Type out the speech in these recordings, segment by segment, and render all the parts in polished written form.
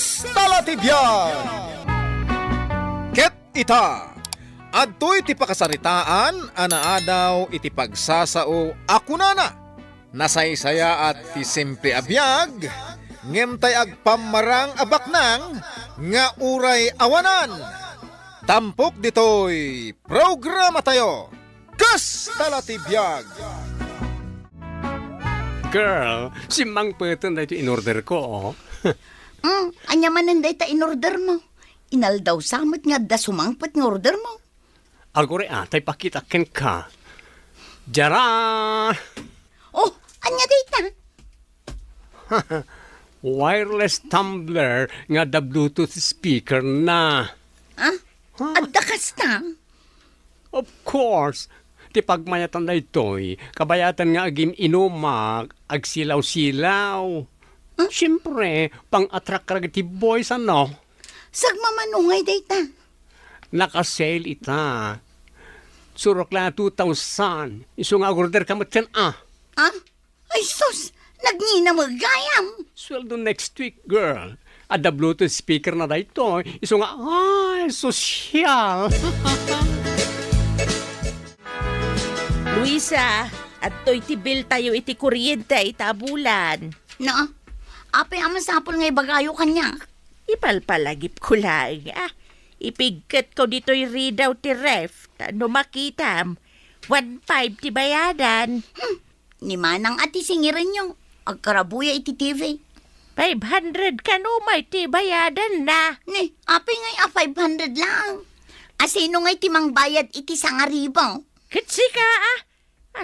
Kastalatibyan! Ket ita, adtoy ti pakasaritaan, anaadaw iti pagsasao ako nana. Nasaysaya at ti simple abiyag, ngemtay agpamarang abaknang, nga uray awanan. Tampok ditoy, programa tayo, Kastalatibyan! Girl, si Mang Peton na ito in-order ko, oh. Anya man nanday ta in-order mo. Inaldaw samot nga da sumangpat nga order mo. Agore atay pakitaken ka. Jaran! Oh, anya day ta? Wireless tumbler nga da Bluetooth speaker na. Ah? Adda kasta? Of course, ti pagmayatan na ito'y, kabayatan nga agim inumak, agsilaw-silaw. Siyempre, pang-attract ka ti boys, ano? Sagmamanungay day ta. Nakasale ita. Surok lang 2,000. Iso nga order ka matyan, ah. Ah? Ay sus, nagnina magayam. Sweldo next week, girl. At the Bluetooth speaker na dito. Iso nga, ay, sosyal. Luisa, at to'y tibil tayo iti kuryente itabulan. Na, apay aman sapol nga ibagayo kanya. Ipalpalagip ko lang, ah. Ipigkat ko dito'y readout ti ref. Tano makitam, 1.5 ti bayadan. Ni manang ati singirin yung agkarabuya iti TV. 500 kanumay ti bayadan na. Ni, apay ngay 500 lang. Asino ngay timang bayad iti sangaribaw. Kitsi ka, ah.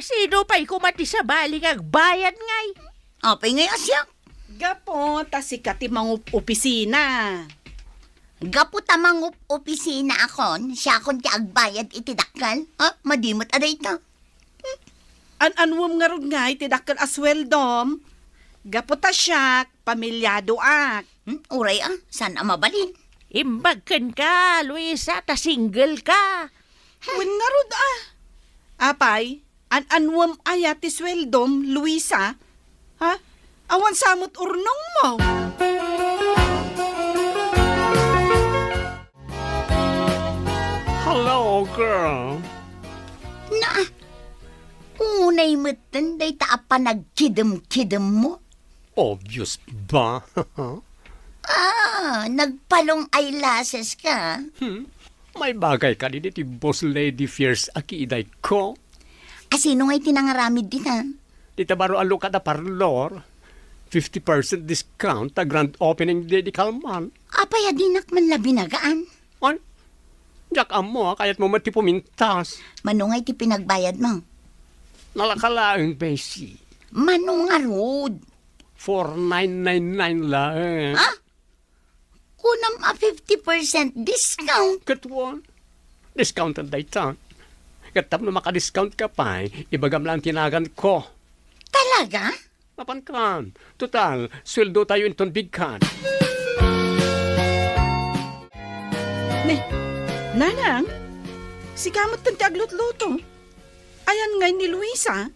Asino pa'y kumati sa baling agbayad ngay. Apay ngay asyak. Gapo, tasika ti mga opisina. Gapu tamang opisina akon, siya akon ti agbayad iti dakal. Madimot aday ta. Anwam nga rod nga iti dakkel asweldom. Gapo ta siyak, pamilyado ak. Uray saan mabalin? Imbagkan ka, Luisa, ta single ka. Wen nga rod Apay, anwam aya ti sweldom, Luisa. Ha? Awan samot urnong mo. Hello, girl. Na, unay matan day taapa nagkidem-kidem mo. Obvious ba? Nagpalong eyelashes ka. May bagay ka din iti boss lady fierce akiiday ko. Asino ngay tinangaramid din ha? Dita baro alo ka da parlor. 50% discount ta grand opening day di Kalman. Apay adinak man labi nagaan. Ay, jak amo kayat mo mati pumintas. Manungay ti pinagbayad mo. Nalakalaang besi. Manungarod. 4,999 lang. Kunam 50% discount. Katwan. Discounted day tan. Katap na makadiscount ka pa, ibagam lang tinagan ko. Talaga? Napan kan. Total, sweldo tayo inton bigkan. Nanang, si kamot tanti aglutluto. Ayan ngay ni Luisa.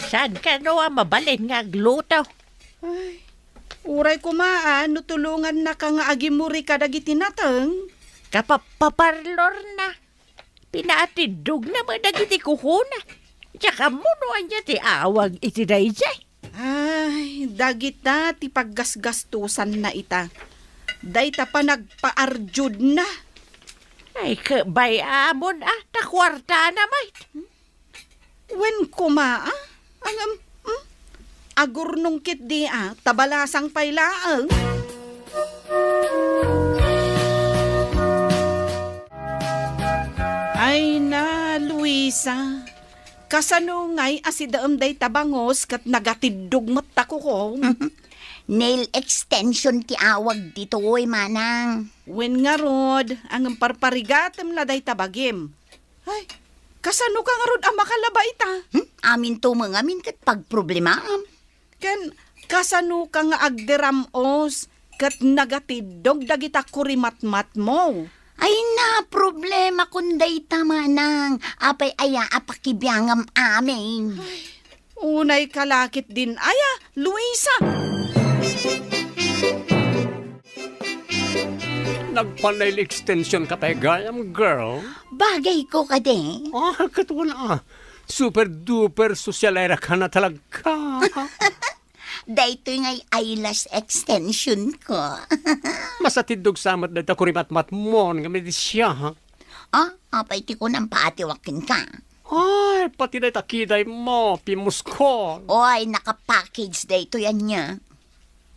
Saan ka no mabalin nga agluto? Ay, uray kumaan, nutulungan na ka nga agimuri ka dagiti nateng. Kapapaparlor na. Pinaatidog na mo dagiti kuhuna. Tsaka munuan niya ti awag iti dayjay. Ay, dagita ti paggasgastusan na ita. Dayta pa nagpaarjud na. Ay, kabay amon ta kwarta na may. Wen kuma agurnong kit di tabalasang pailaang. Ay na, Luisa. Kasano ngay asidaam day tabangos kat nagatidog mata ko. Nail extension ti awag dito manang. Wen nga rod, ang parparigatem la day tabagim. Ay, kasano ka nga rod ang makalaba ita? Amin tumangamin kat pagproblemaam. Kan kasano ka nga agderamos kat nagatidog dagita kurimatmat mo. Ay na, problema kunday tamanang. Apay aya apakibiyangam amin. Unay kalakit din aya, Luisa. nagpanail extension ka pa gayam, girl. Bagay ko ka de. Katwala. Super duper sosyalera ka na talaga. Dahito nga'y eyelash extension ko. Masatidog samat na ito kurimat-mat mo nga may siya. Apay ti ko nang paatiwakin ka. Ay, pati na itakiday mo, pimus ko. Oy, naka-package dahito yan niya.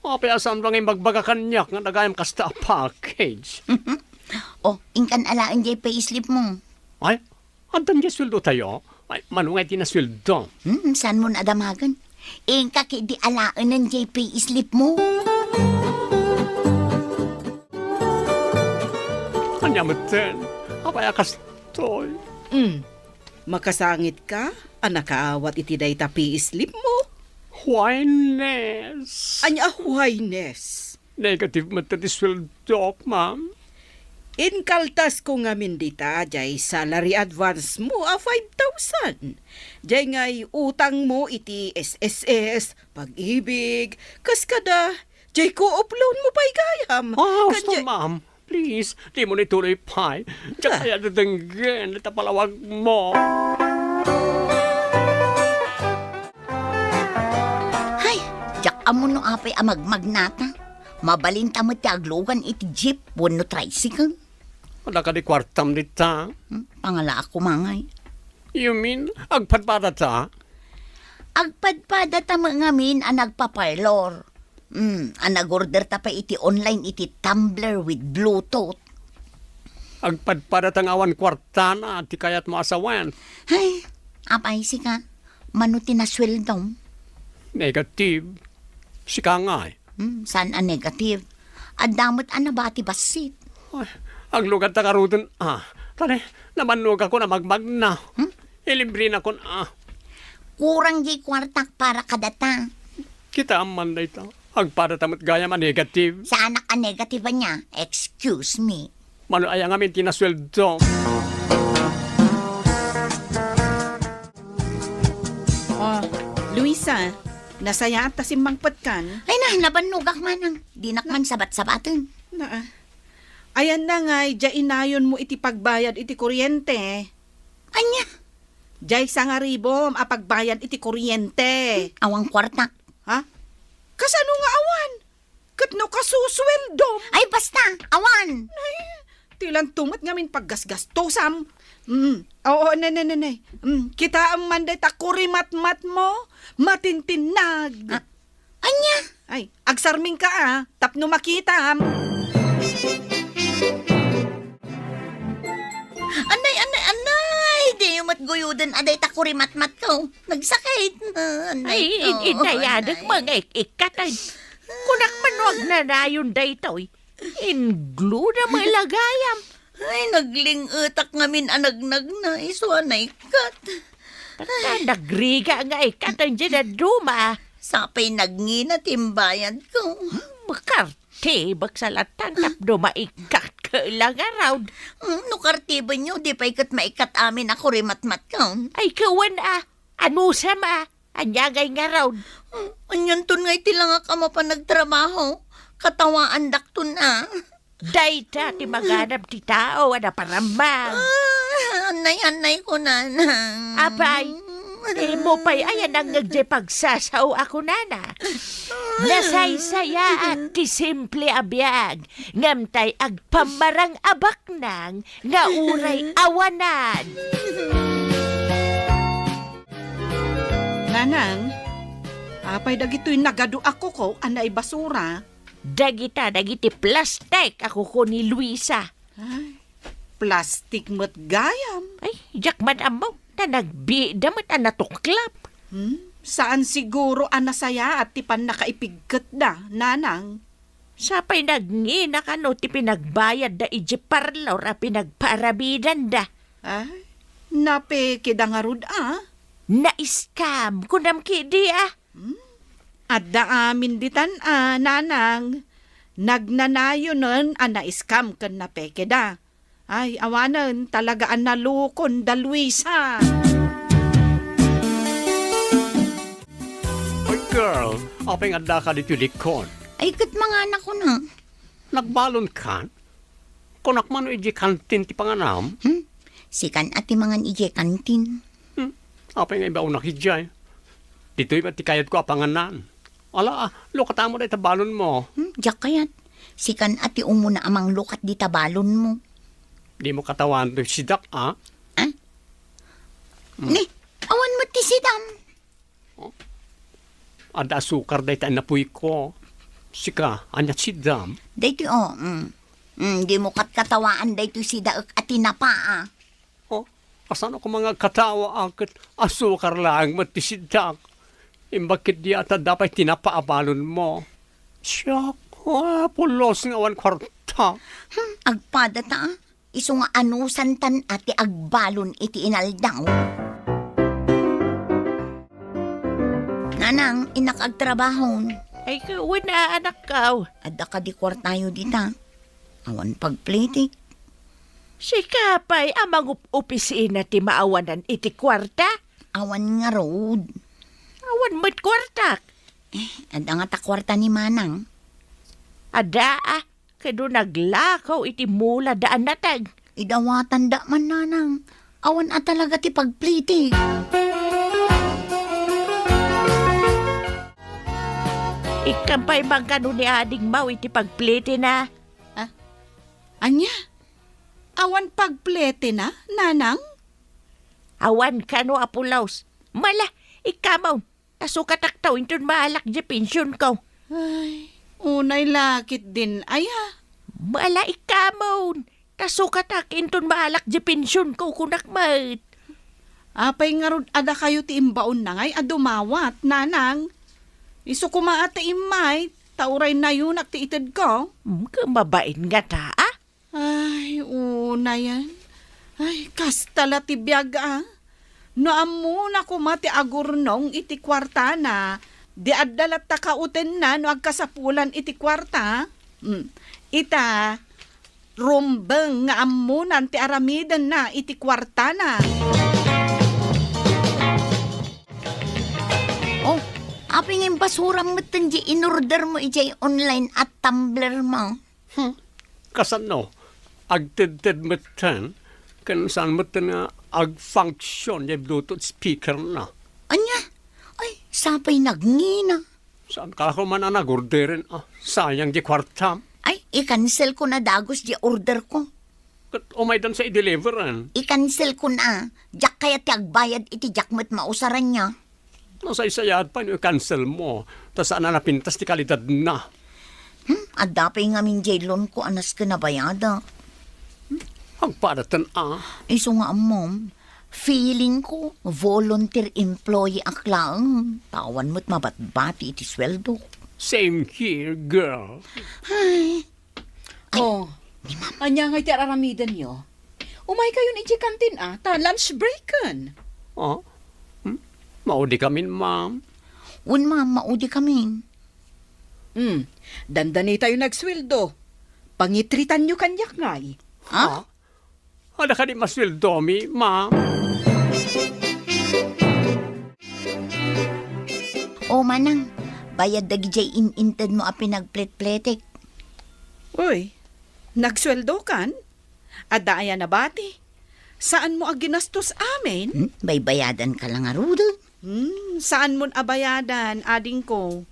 Apay asan bang yung magbaga kanyak nga nagayam kasta package. Inkan alaan jay payslip mo. Ay, andan niya sweldo tayo. Ay, manungay di na sweldo. Saan mo nadamagan? Inka di alaan ng jay payslip mo. Kanya mo din. Apay akastoy. Makasangit ka? Nakaawat iti day tapi islip mo. Whiness. Anya huwaynes. Negative mata di sweldo, ma'am. Inkaltas ko nga mindita, jay salary advance mo 5,000. Jay ngay utang mo iti SSS, pag-ibig, kaskada, jay co-op loan mo pa'y gayam. Gusto, ma'am. Please, di mo nituloy pa. Tsaka kaya dadanggan, natapalawag mo. Hay, jak amo no apay amagmagnata. Mabalinta mo ti aglogan iti jeep, no tricycle. Wala ka di kwartam dita. Pangala ako mangay. You mean, agpadpada ta? Agpadpada ta mga min ang nagpaparlor. Ang nag-order ta pa iti online iti tumbler with Bluetooth. Agpadpada tang awan kwartana, ti kayat mo asawan. Hay, apay si ka. Manuti na sweldom. Negative. Sika nga eh. Saan ang negative? Adamot ang nabati basit. Ay, ang lugar ta karutan, tali, namannog ako na magmag na. Ilibre na ko na. Kurang di kwartak para kadata. Kita ang manday ta. Agpada tamat gaya man negative. Sa anak ang negative niya, excuse me. Mano ay ang amin tinasweldo. Luisa, nasaya at tasimang patkan. Ay na, nabanugak manang. Dinakman sabat-sabatin. Ayan na nga, jay inayon mo iti pagbayad iti kuryente. Anya, Jay sa nga ribom, apagbayad iti kuryente. awang kwartak. Ha? Kasano nga awan? Katno kasusweldom. Ay basta, awan. Tilan tumat ngamin paggasgastosam. Oo, nanay. Kita ang manday ta kurimat-mat mo, matintinag. Anya, Ay, agsarming ka tapno makita. Anay, di yung matguyudan aday takuri matmat ko. Nagsakit. Ay, inayadag mga ikatay. Kunak manuag na nayon daytoy. Inglu na mga lagayam. Ay, nagling-utak ngamin anagnag na iswanay kat. Nagriga nga ikatay dyan na duma. Sapay nagngina timbayan ko. Makarte, bagsalatan tapno maikat ka lang araw. No kartiba nyo, di pa ikat maikat amin ako rimatmat ko. Ay kawan ano sama? Anyagay nga raw. Anyan ton nga iti lang ka mapanagtrabaho. Katawaan dakton Dayta ti maganap ti tao ana parambang. Anay ko na. Apay, mo pa'y ayan ang nagdipagsasaw ako nana. Nasaysaya at ti simple abiyag. Ngamtay agpamarang abak nang nga uray awanan. Nanang, apay dagito'y nagado ako ko, anay basura. Dagiti plastic ako ko ni Luisa. Plastic mo't gayam. Ay, jakman amaw na nagbidamat ang natuklap. Saan siguro anasaya at tipan nakaipigkat na, nanang? Sapay nagngina ka no ti pinagbayad da iji parlor a pinagparabidan da. Ay, napekida nga rod Na-scam kunam kidi Adda amin ditan nanang. Nagnanayo nun na-scam kan napekida. Ay, awanan talaga ang nalukon da Luisa. Ay, girl, apeng anda ka dito likod. Ay, kat mga anak ko na. Nagbalon ka? Kunak man iji kantin ti panganam. Sikan ati mangan ije kantin. Apa nga iba unak ijay. Dito'y pati kayat ko apanganan. Ala, lukata mo na itabalon mo. Jak kayat. Sikan ati umuna amang lukat di tabalon mo. Di mo katawan to sidak, ah? Ni, awan mo ti sidam. Ada sukar dahi tayo napuy ko. Sika, anyat sidam. Dayto di mo katkatawaan dayto si daek ati napaa. Oh, asan ako mga katawa akit asukar lang matisidak. Imbakit di ata dapat tinapaabalon mo. Siyak, pulos nga awan kwarta. Agpadata, iso nga anusan tan ati agbalon iti inaldaw. Nanang, inak agtrabahon. Ay, wala anak ka. Adda ka di kwartayo dita. Awan pagplitik. Si Kapay, amang opisina ti maawanan iti kwarta. Awan nga road. Awan mo't kwartak. Adda nga ta kwarta ni Manang. Ada kado naglakaw iti mula daan natag. Idawatan da man nanang. Awan at talaga ti pagplitik. Ikampay bang kano ni ading mau iti pagplete na. Anya? Awan pagplete na, nanang? Awan kano apulaos. Mala, ikamaw. Nasukatak taw inton mahalak di pensyon ko. Ay, unay lakit din, aya. Mala ikamaw. Nasukatak inton mahalak di pensyon ko kunakmat. Apay nga rod ada kayo ti imbaon na ngay, adumawat, nanang. Iso kumaate imay, tauray na yun at ti itid ko. Kumabain nga ta, ah? Ay, una yan. Ay, kastala ti biyaga. No amo na kumati agurnong iti kwarta na. Di addalat ta kauten na no agkasapulan iti kwarta. Ita, rumbeng nga amo nanti aramidan na iti kwarta na. Oh, aping yung basura mo tanji in-order mo ijay online at Tumblr mo. Kasan no, agtid-tid matan, kan saan matan nga ag-function yung Bluetooth speaker na. Anya? Ay, sapay nagngina. Saan ka ako man nag-orderin? Sayang di kwarta. Ay, i-cancel ko na dagos di order ko. Kat umay dan sa i-deliveran. I-cancel ko na. Jak kaya ti agbayad iti jakmet mausaran niya. Nasa isayad pa yung cancel mo. Tas saan na napintas ti kalidad na. Adapay nga min jailon ko anas ka na bayada. Agpadatan Iso nga mom, feeling ko volunteer employee aklang. Tawan mo't mabatbati iti sweldo. Same here, girl. Oh, anya nga iti aramidan nyo. Umay kayo ni iti kantin ta lunch breaken. Maudi kami, ma'am. Un ma'am, maudi kami. Dandani tayo nagsweldo. Pangitritan nyo kanyak ngay. Ha? Ada ka di masweldo mi, ma'am. O manang, bayad dagi jay in-inted mo a pinagplet-pletek. Uy, nagsweldo kan? Ada aya na bati. Saan mo aginastos amin? Baybayadan ka lang arudon. Saan mo abayadan, ading ko?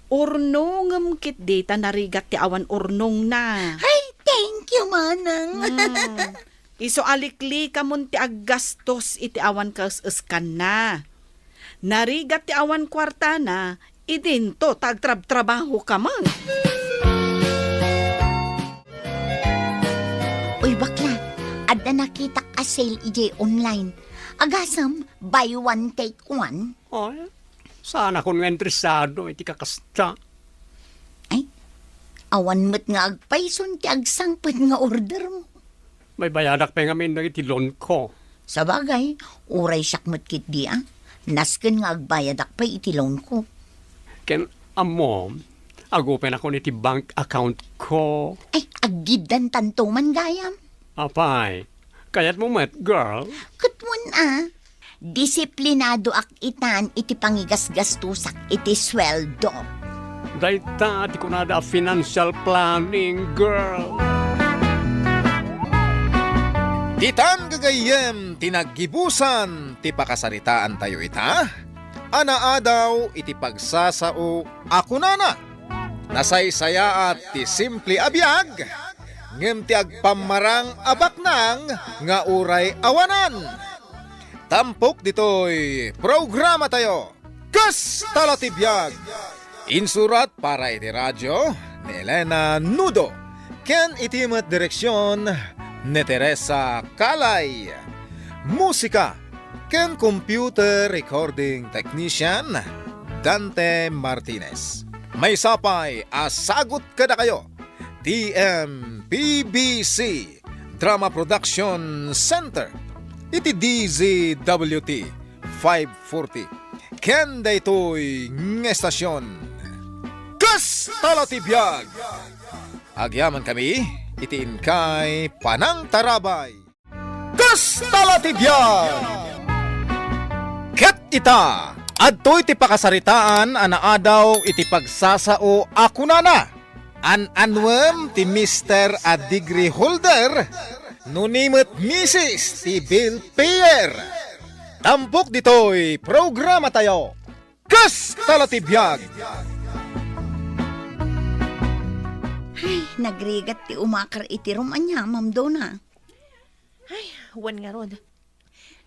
Urnongam kit data narigat ti awan urnong na. Ay, thank you, manang. Iso alikli ka mun ti aggastos iti awan kas eskan na. Narigat ti awan kwarta na, idinto tagtrab-trabaho ka mang. Uy, bakla, adda nakita ka sale ijay online. Agasam, buy one, take one. Ay, sana kung interesado, iti kakasta. Ay, awan mo't nga agpayson ti agsangpad nga order mo. May bayadak pa nga min na iti loan ko. Sa bagay, uray siyak mo't kit di Nasken nga agbayadak pa iti loan ko. Ken amom, agupen ako niti bank account ko. Ay, aggidan tanto man gayam. Apay, kayat mo met, girl. Kutmun disiplinado ak itan iti pangigasgastusak iti sweldo. Dahita, di ko na da financial planning, girl. Titan gagayem tinaggibusan ti pakasaritaan tayo ita. Anaa daw iti pagsasao ako nana. Nasaysaya at ti simple abiyag. Ngem ti agpamarang abaknang nga uray awanan. Tampok ditoy programa tayo. Kas talatibiyag. Insurat para iti radyo ni Elena Nudo. Ken itimat direksyon ni Teresa Calay. Musika ken computer recording technician Dante Martinez. May sapay asagot kada kayo. TMPBC Drama Production Center. Iti DZWT 540. Ken daytoy ng estasyon. Kas talatibiyag. Agyaman kami, itiin kay Panang Tarabay. Kas talatibiyag! Ket ita, adtoy ti pakasaritaan anaadaw iti pagsasao ako nana. An-anwem ti Mr. a degree holder, nunimot Mrs. ti Bill Payer. Tampok ditoy programa tayo. Kas talatibiyag! Ay, nagrigat ti umakar iti rumanya, Ma'am Donna. Ay, wan nga rod.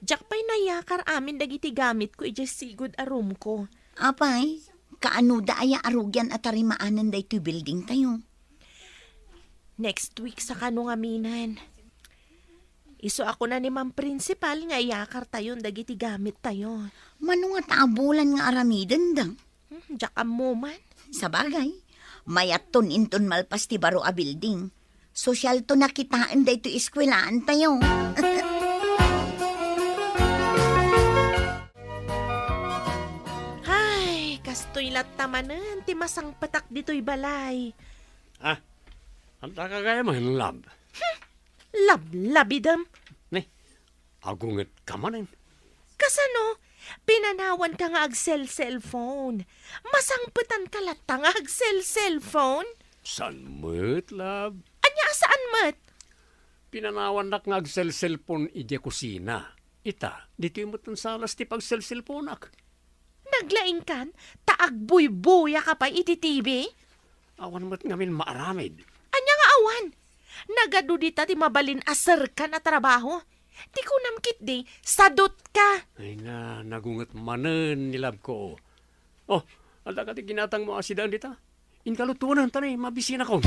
Jack pa'y nayakar amin dagiti gamit ko ija sigod a room ko. Apay, kaano da aya arugyan at tarimaanan da ito building tayo. Next week sa kanong aminan. Iso ako na ni Ma'am Principal nga yakar tayon dagiti gamit tayo. Mano nga taabulan nga aramidan da. Jack mo man. Sa bagay, mayaton inton malpas ti baro a building. Sosyal to nakitaan da ito iskwelaan tayo. Ay, kastoy latamanan ti masang patak dito'y balay. Ah, ang takagaya mo, lab. Lab-labidam. Ne, agunget ka manin. Kasano? Pinanawan ka nga ag-cellphone. Masangputan ka latang ag-cellphone. San mo't, lab? Anya saan mat? Pinanawan nak nga cellphone ije kusina. Ita, dito yung mutan salas ti pag-cellphoneak. Naglaing kan, taagbuy-buya ka pa iti TV? Awan mo't ngamin maaramid. Anya nga awan? Nagadu dita ti mabalin aser ka na trabaho. Ti ko namkit di, sadot ka. Ay nga, nagunget manen ni lab ko. Oh, alda ka ti ginatang mo asidaan dita. Inkalutunan tanay, mabisina ko.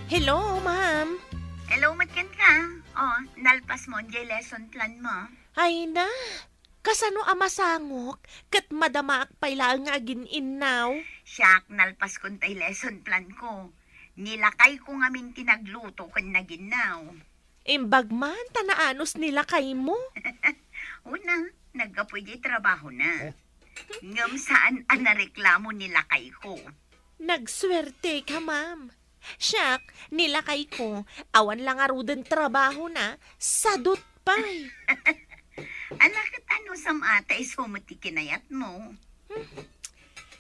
Hello, ma'am. Hello, matyan ka. Oh, nalpas mo ang lesson plan mo. Ay na, kasano amasangok, kat madamaak pailang nga gin-inaw. Siyak, nalpas kon tay lesson plan ko. Nilakay ko ngamin tinagluto kan naginaw. Imbag man, tanaanos nila kay mo. Una, nagkapoy di trabaho na. Ngam saan ang nareklamo nilakay ko. Nagswerte ka, ma'am. Siyak, nilakay ko, awan lang aruden trabaho na, sadot pa'y. Alakit ano sam atay sumuti kinayat mo.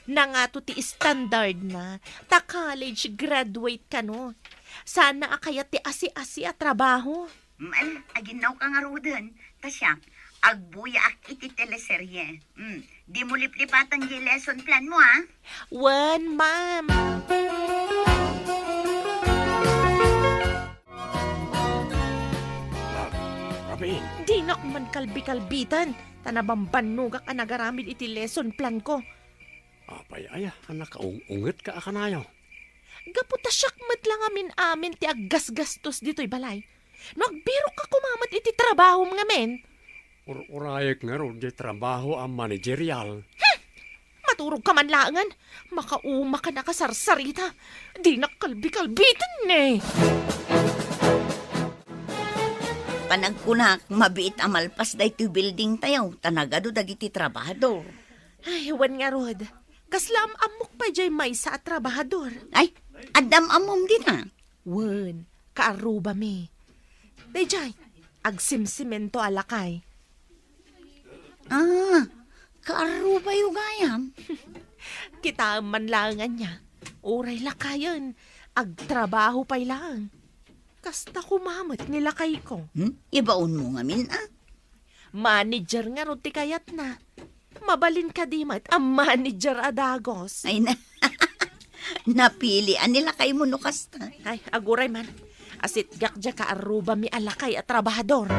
Nangato ti standard na, ta college graduate ka no. Sana akayat ti asi-asi a trabaho. Aginaw ka nga ruden. Tasya, agbuya ak iti teleserye. Di mo liplipatan yung lesson plan mo, ha? Wan, ma'am. Lab, Rabin. Di na man kalbi-kalbitan. Tanabamban nugak ang nagaramid iti lesson plan ko. Apay aya, anak unget ka akanayo. Gaputa syakmat lang amin ti aggas-gastos dito'y balay. Nagbiro ka kumamat iti trabaho mga men. Urayek nga ron, di trabaho ang managerial. Maturog ka man langan. Makauma ka na kasarsarita. Di na kalbi-kalbitan eh. Panagkunak, mabiit amalpas da ito building tayo. Tanagado dagiti trabahador. Ay, wan nga rod. Kaslam amok pa jay may sa trabahador. Ay, adam amom din, ha? Wan, kaaruba me. Dayjay, agsimsimento alakay. Ah, kaaruba yung gayam. Kita man langan niya. Uray lakayan. Agtrabaho pa'y lang. Kasta kumamot nila kay ko. Ibaon mo ngamin, ah. Manager nga ron ti kayat na. Mabalin ka di mat ang manager adagos. Ay na. Napilian nila kay mo no kasta. Ay, aguray man. Asit gakja ka aruba mi alakay at trabahador.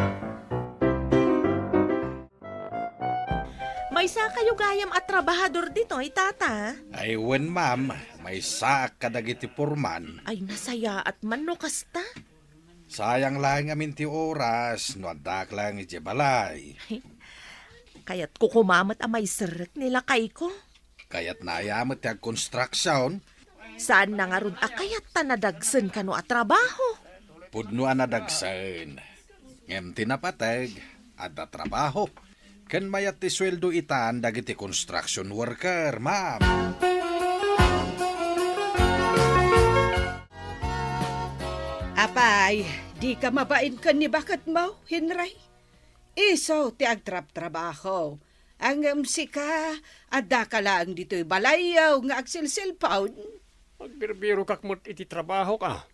May sa kayo gayam at trabahador dito, ay tata. Ay, wen ma'am, may saak kadagiti purman. Ay, nasaya at manno kasta. Sayang lang amin ti oras, no adak lang iti balay. Kaya't kukumamat ang may sirek nila kay ko. Kaya't nayamat ti construction, Saan na nga ron akayat tanadagsan ka no at trabaho? pudno anadagsan. Ngem tinapateg, ada trabaho. Ken mayat ti sweldo itan dagiti construction worker, ma'am. Apay, di ka mabain ka ni bakit mo, Henry? Iso ti agtrap-trabaho. Ang sika, adda ka lang dito'y balayaw nga agsilsilpawn. Magbirbiro kakmot iti trabaho ka.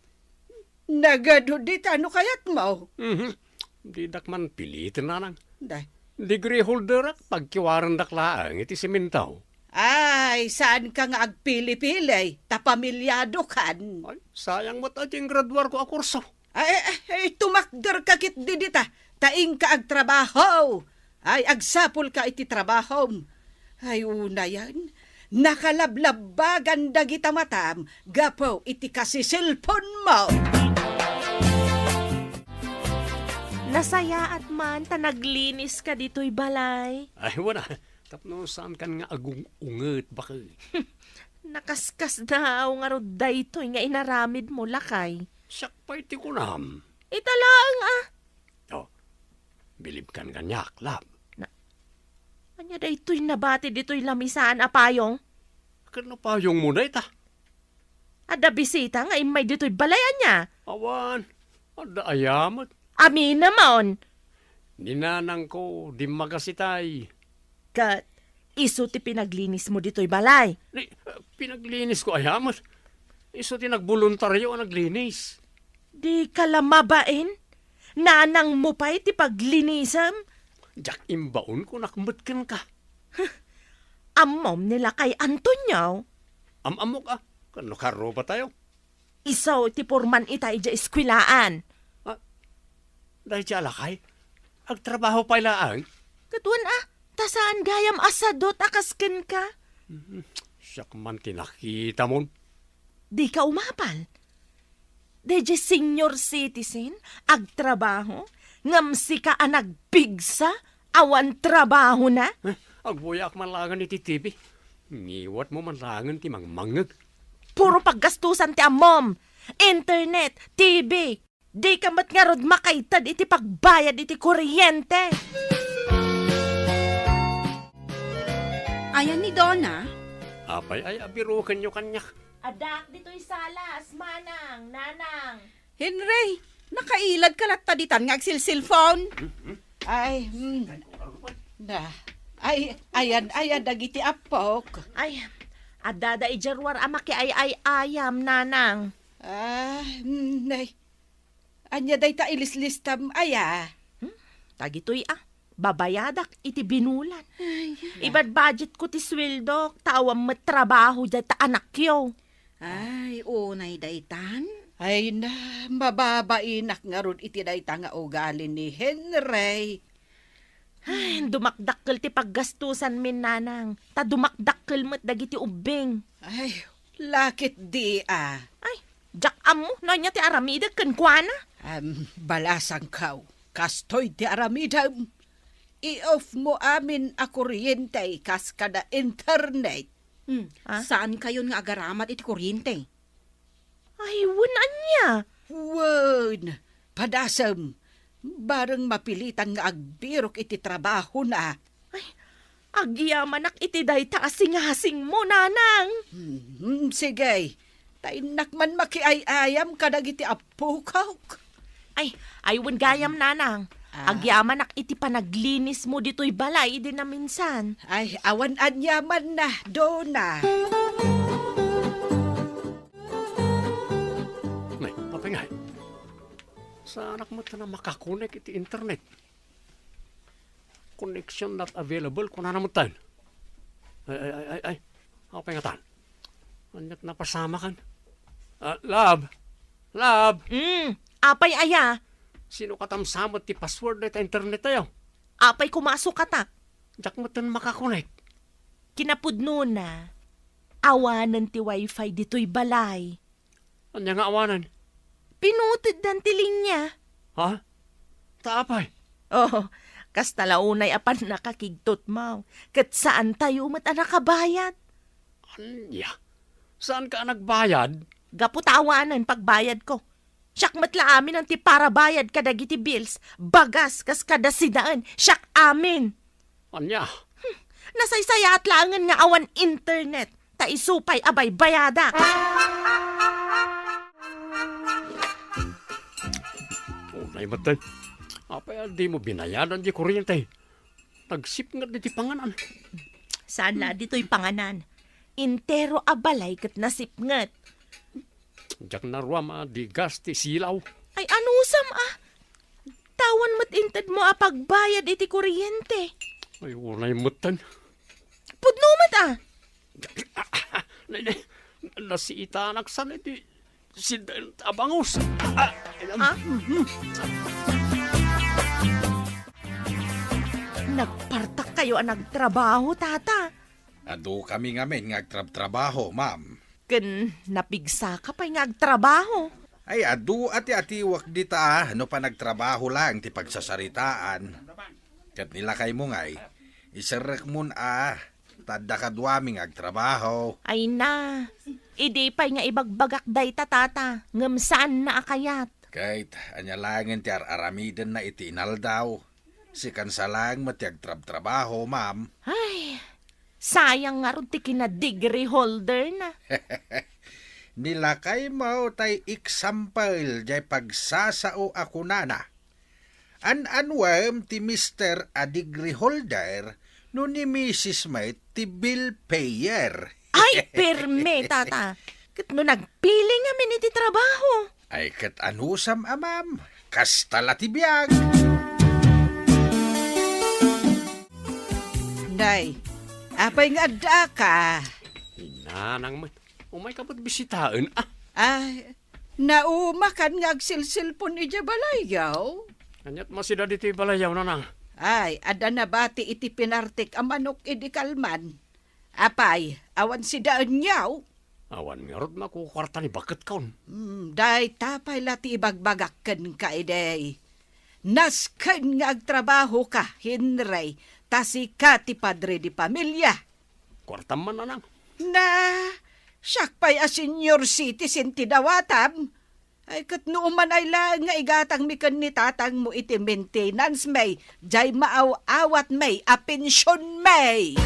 Nagado di ano kayat mo? Di dakman pilitin na nang. Day. Degree holder ak pagkiwaran daklaang iti simintaw. Ay, saan ka nga agpili-pili? Tapamilyado kan. Ay, sayang mo't ating graduar ko a kurso. Ay, tumakder ka kit didita. Taing ka agtrabaho. Ay, agsapol ka iti trabaho. Ay, una yan. Nakalablabagan dagita matam. Gapo iti kasi cellphone mo. Nasaya at man tanaglinis ka dito'y balay. Ay, wala. Tapno saan kan nga agung-unget baka. Nakaskas daw nga ro daytoy nga inaramid mo lakay. Siyak pa iti kunam. Italaang ah. Oh, bilib kan ganyak, lab. Anya daytoy nabati dito'y lamisaan apayong. Kano pa yung muna ita? Ada bisita nga imay dito'y balayan niya. Awan, ada ayamat. Amin naman. Ninanang ko, di magasitay. Kat, iso ti pinaglinis mo dito'y balay. Ni, pinaglinis ko ayamat. Iso ti nagboluntaryo naglinis. Di ka lamabain? Nanang mo pa'y ti paglinisam? Jak imbaon ko nakmutkan ka. Amom nila kay Antonio. Amok ah, kano karo ba tayo? Isaw ti porman itay dya eskwilaan. Dahil siya alakay, agtrabaho pa ilaang. Katuan ah, tasaan gayam asadot akaskin ka? Siyak man tinakita mo. Di ka umapal. Deje senior citizen, agtrabaho, ngamsi ka ang nagbigsa, awan trabaho na. Agbuyak man langan iti TV. Ngiwat mo man langan ti mangmangag. Puro paggastusan ti amom. Internet, TV. Di ka mat nga rod makaitad iti pagbayad iti kuryente. Ayan ni Donna. Apay ay abirukan nyo kanyak. Adak dito'y salas, manang, nanang. Henry, nakailad ka taditan nga agsilsilphone. Ay, ayan, dagiti apok. Ay, adada ijarwar amaki ay ayam, nanang. Nay. Anya day ta ilislistam aya. Tagitoy babayadak iti binulan. Ibad budget ko ti sweldo, tawam matrabaho dyan ta anak yo. Ay, unay daytan. Ay na, mababainak nga ron iti dayta nga ugali ni Henry. Ay, dumakdakkel ti paggastusan min nanang. Ta dumakdakkel mo't dagiti ubing. Ay, lakit di Ay, jak amo, na niya ti aramida kan kuana. Balasang kaw, kastoy ti aramidam. I-off mo amin a kuryente kas kada internet. Saan kayo nga agaramat iti kuryente? Ay, wunan niya. Wan, padasam. Barang mapilitan nga agbirok iti trabaho na. Ay, agyamanak iti dayta asing-asing mo, nanang. Sige, tainak man makiayayam kadag iti apukaw. Ay, wan gayam, nanang. Agyamanak iti panaglinis mo dito'y balay din na minsan. Ay, awan anyaman na, Donna. Nay, papingay. Sa anak mo na makakonek iti internet. Connection not available kung ano mo tan. Ay. Ako pa nga tan. Anyak napasama kan. Love. Apay aya. Sino katamsamot ti password na iti internet tayo? Apay kumasok ka ta. Diyak mo tan makakonek. Kinapudno na. Awanan ti wifi dito'y balay. Anya nga awanan. Pinutid dan ti linya. Ha? Taapay. Oh, kas talaunay apan nakakigtot mo. Kat saan tayo mat nakabayad? Anya? Saan ka nagbayad? Gaputawanan pagbayad ko. Siyak matla amin ang ti para bayad kadagiti bills. Bagas kas kada sidaan. Siyak amin. Anya? Nasaysaya at langan nga awan internet. Ta isupay abay bayada. Unay matan. Apay di mo binayadan di kuryente. Nagsip nga di panganan. Sana dito'y panganan. Intero abalay kat nasipngat. Diyak na ruwam di gas ti silaw. Ay anusam Tawan mat inted mo pagbayad iti kuryente. Ay unay matan. Pudno mat Nasiita naksan iti si Abangus. Nagpartak kayo ang nagtrabaho, tata. Adu kami ngamin ngagtrabaho, ma'am. Ken napigsa ka pa'y ngagtrabaho. Ay, adu ati-atiwak dita, no pa nagtrabaho lang ti pagsasaritaan. Kat nila kay mo ngay, isarek mun tadda kadwaming agtrabaho. Ay na, idi pa'y nga ibagbagak day tata. Ngamsaan na akayat. Kahit anyalangan ti aramiden na iti inaldaw. Si kansalang matiagtrabaho, ma'am. Ay, sayang nga ron ti kina-degree holder na. Nilakay mo tay example jay pagsasao ako nana. An-anwam ti Mr. a degree holder no ni Mrs. May ti bill payer. Ay, perme, tata. Kat no nagpili nga min iti trabaho. Ay kat anusam amam, kastala ti biyag. Day, apay nga adda ka. Nanang man. Umay ka ba't bisitaan? Ay, naumakan nga agsilsilpon ni Jabalayaw. Anyat masida dito balayaw nanang. Ay, ada na bati iti pinartik ang manok idi kalman. Apay, awan si daan yaw. Awan nga rod makukwarta ni bakit kaon. Day, tapay lati ibagbagakken ka iday. Nasken nga agtrabaho ka, Henry, tasi ka ti padre di pamilya. Kwarta man nanang. Na, siyak pa'y a senior citizen ti dawatam. Ay kat nooman ay lang nga igatang mikan ni tatang mo iti maintenance may, jay maaw-awat may, a pensyon may.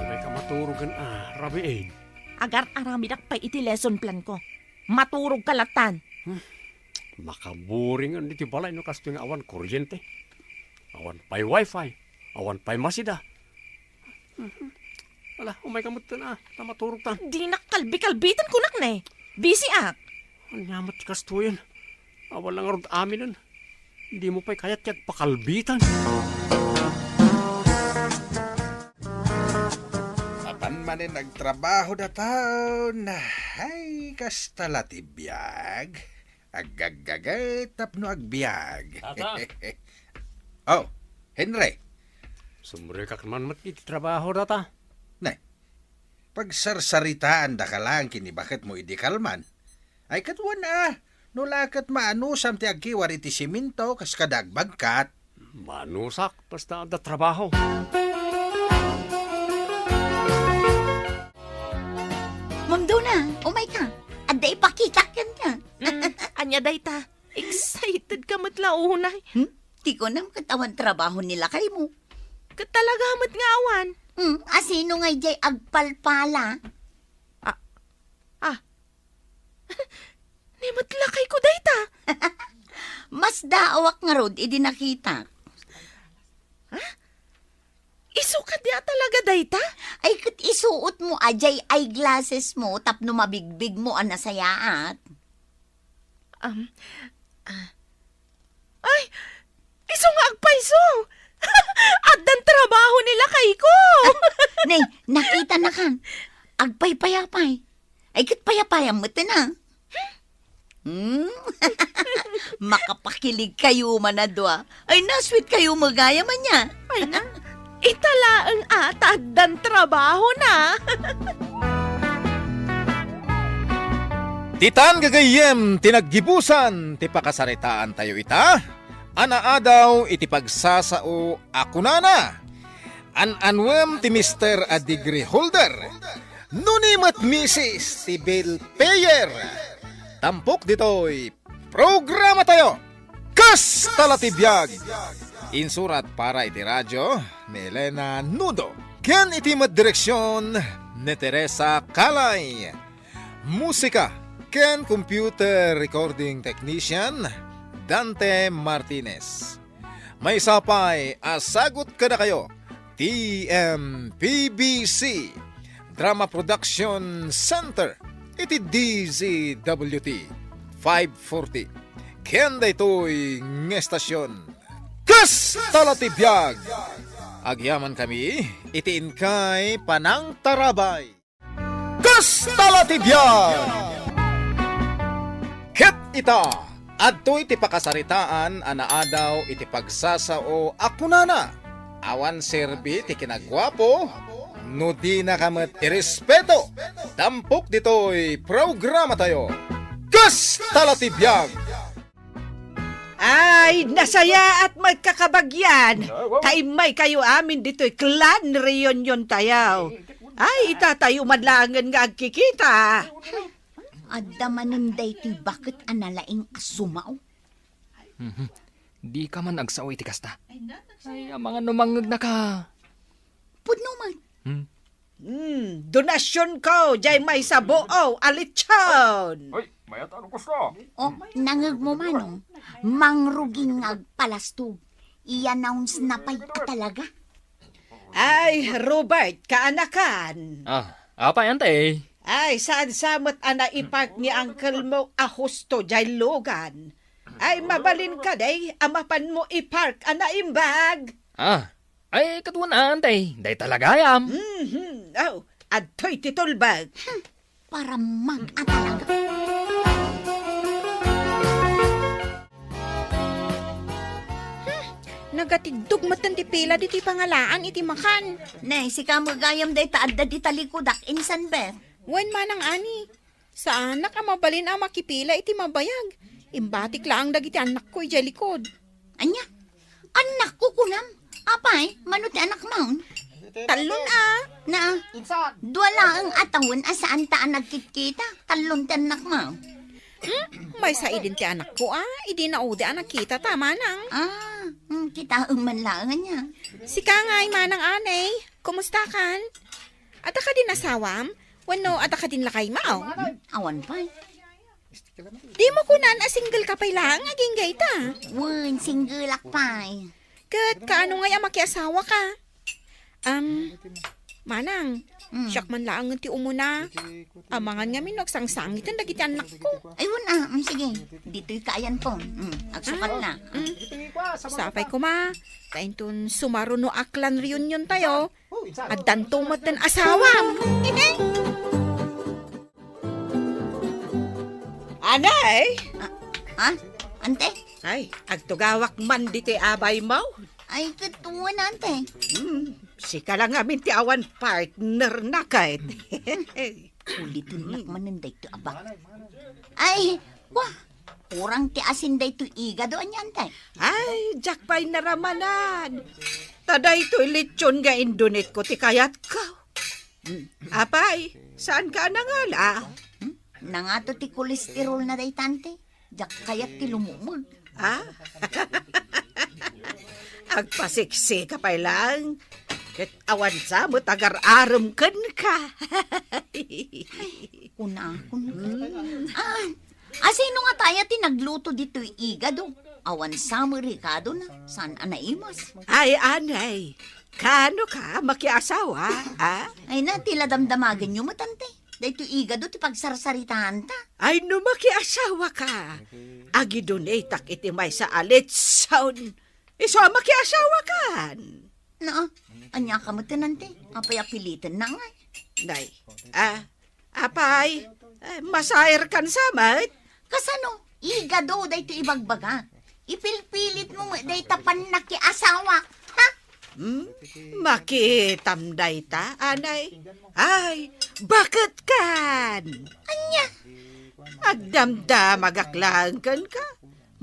Umay ka maturugan rabiin. Agar aramidak pa iti lesson plan ko. Maturog kalatan. Makaburing ang iti balay no kasto nga awan kuryente. Awan pa'y wifi. Awan pa'y masida. Wala, umay ka mutan tamaturog tan. Di nakalbi-kalbitan ko nak na eh. Busy ak. Ang yamat kasto yan. Awan lang rod amin nun. Hindi mo pa'y kayat yag pakalbitan. Apan manin nagtrabaho da taon. Ay, kastala ti biyag. Agagagat tapno agbiag. Tata. Oh, Henry. Sumre ka man mat iti trabaho data. Nay, pagsarsaritaan da ka lang kini bakit mo idikalman. Ay katwan no lakat maanusam ti agkiwar iti siminto kas kadagbagkat. Manusak, basta da trabaho. Ma'am Dona, umay ka. Ada ipakita ka na. Anya day ta. Excited ka matlaunay. Di ko na katawan trabaho nila kay mo. Katalaga mat nga awan. Asino nga jay agpalpala? Ni matlakay ko day ta. Mas daawak nga rod, idi nakita. Isukat niya talaga day ta. Ay, kat isuot mo ajay eyeglasses mo, tapno mabigbig mo ang nasayaat. Ay, iso nga agpaiso. At dan trabaho nila kay ko. Nay, nakita na kan. Agpay-payapay. Ay, kat payapayam mo na. Makapakilig kayo manadwa. Ay, na-sweet kayo magaya man niya. Ay na, italaang ata at dan trabaho na. Titan gagayem, tinaggibusan, ti pakasaritaan tayo ita. Anaadaw iti pagsasao ako na. Anwem ti Mr. a degree holder. Nunimat Mrs. ti bill payer. Tampok dito'y programa tayo. Kas talatibiyag. Insurat para iti radyo ni Elena Nudo. Ken iti direksyon ni Teresa Kalay. Musika ken computer recording technician Dante Martinez. May sapay asagot ka na kayo. TMPBC Drama Production Center. Iti DZWT 540. Kenda ito'y ngestasyon. Kas talatibiyag. Agyaman kami, itiin kay Panang Tarabay. Kas talatibiyag. Ket ita, adto'y ti pakasaritaan anaadaw iti pagsasao akunana. Awan serbi ti kinagwapo, no di na kamat irespeto. Tampok dito'y programa tayo. Kas talatibiyag. Ay, nasaya at magkakabagyan. Taimay kayo amin dito'y clan reunion tayaw. Ay, itatayo madlangan nga agkikita. Adda maninday ti bakit analaing asumaw. Di ka man agsaoy ti kasta. Ay, ang mga numangag na ka. Pudno man. Donasyon ko, jay may sabuo, alitsyon. Ay, mayat ano kasta? O, nangag mo manong. Mangruging agpalastog. I-announce na pa'y talaga. Ay, Robert, kaanakan. Apa yan tay? Ay, saan samot ana ipark ni uncle mo ahusto jay Logan. Ay, mabalin ka day, amapan mo ipark ana imbag. Ay, katuan tay. Day talaga yam. Oh, adto'y titulbag. Para mag-atalaga. Nagatigdog matan ti pila diti pangalaan iti makan. Nay, si kamagayam day taadda di talikudak insan bet. Wen manang ani. Sa anak ang mabalin ang makipila iti mabayag. Imbatik lang dagiti anak ko iti likod. Anya, anak ko kunam. Apay, mano ti anak maun? Talon Na, duwala ang atawon asaan taan nagkikita. Talon ti anak maun. May sa idin ti anak ko Idi na ude anak kita tama nang. Kita manlangan niya. Si Kangay manang anay. Kumusta kan? Ata ka din asawam? Wano ata ka din lakay mao? Awan pa'y. Di mo kunan single ka pa'y lang aging gayta. Wen, single akpay. Kat kaano ngay makiasawa ka? Manang, siyak man lang ti umuna. Amangan nga minagsangsangit ang dagiti anak ko. Ayun sige. Dito'y kaayan po. Agsukat na. Sapay ko ma, kaintun sumaro no aklan reunion tayo. At dantong matan asawam. Anay? Ante? Ay, agtugawak man diti abay mo. Ay, katuwa na, ante. Sika lang amin ti awan partner na kahit. Ulitin nakmanan day to abak. Ay, wah. Kurang ti asin day to iga doon yan, ante. Ay, jakpay naramanan. Taday to lechon nga indunit ko ti kayat ka. Apay, saan ka nangala? Nangato ti kolesterol na day, tante. Jak kayat ti lumumog. Agpasiksi ka pa lang. Ket awan sa mo tagar-aram kan ka. Kuna. Sino nga tayo ti nagluto dito iga do? Awan sa mo Ricardo na. San anaimas? Ay, anay. Kano ka makiasawa, ah? Ay na, tila damdamagan nyo matante. Dahito iga do ti pagsarsaritahan ta. Ay no makiasawa ka. Agi donatak iti may sa alit sound. Iso makiasawa kan. Na, anya ka matanante. Apay apilitan na nga. Nay, apay, masair kan samat. Kasano, iga do dahito ibagbaga. Ipilpilit mo dahito panaki asawa. Ha? Makitamday ta, anay. Ay, bakit kan? Anya? Agdamda magaklangkan ka.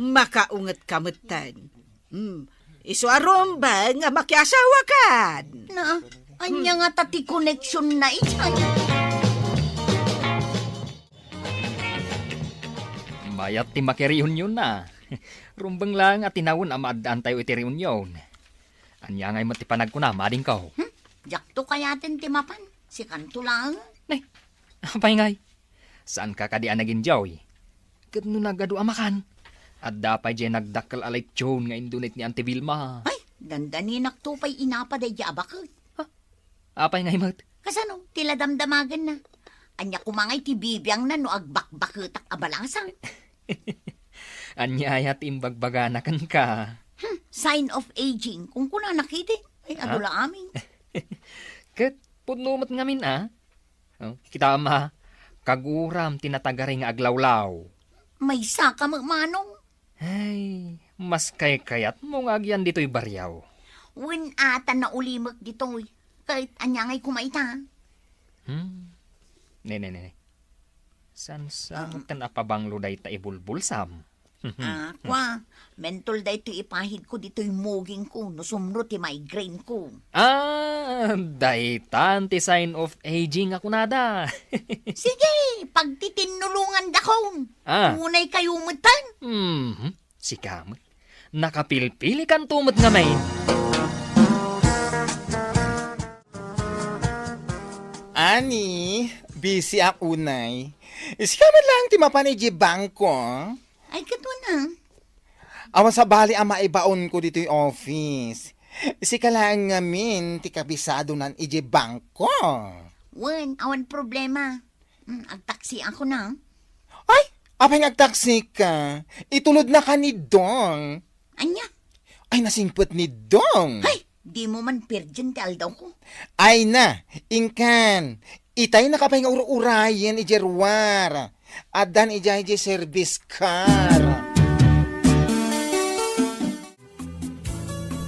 Makaungat kamutan. Iso aromba nga makiasawa kan. Na, anya nga tati connection na itay. Mayat ti makireunion na. Rumbang lang at tinawon ang maadaan tayo iti reunion. Anya ngay matipanag ko na, mading ka. Jakto kayatin timapan. Si kanto lang. Nay, apay ngay. Saan ka kadi anagin jawi? Kadno nagado amakan. At dapay dyan nagdakal alay tiyon nga indunit ni Auntie Vilma. Ay, dandanin tupay inapaday di abakag. Apay ngay mat. Kasano, tila damdamagan na. Anya kumangay ti bibiyang na no agbakbaketak abalasang. Anya ayat imbagbaganakan ka. Sign of aging. Kung kuna nakiti, ay adula aming. Kat, pudnumat ngamin kita ma, kaguram tinatagari nga aglawlaw. May saka magmanong. Ay, mas kayat mo nga agyan dito'y baryaw. Win ata na ulimag dito'y. Kahit anya ngay kumaita. Ne. San sa kan apabanglo day ta ibulbulsam. Kwa, mentol da ito ipahid ko dito'y muging ko, no sumro ti migraine ko. Daytan ti sign of aging ako nada. Sige, pagtitinulungan da ko. Tunay kayo mutan. Si kamot. Nakapilpili kan tumot nga may. Ani, busy ako unay. Iskaman lang ti mapanay bangko. Ay, kato na. Awan sa bali ang maibaon ko dito yung office. Si kalang ngamin, ti kabisado nan iji bangko. Wen, awan problema. Agtaksi ako na. Ay, apay nagtaksi ka. Itulod na ka ni Dong. Anya? Ay, nasingpot ni Dong. Ay, di mo man virgin ti aldaw ko. Ay na, ingkan. Itay nakapay nga urayan ijerwar. Adan ijay service car.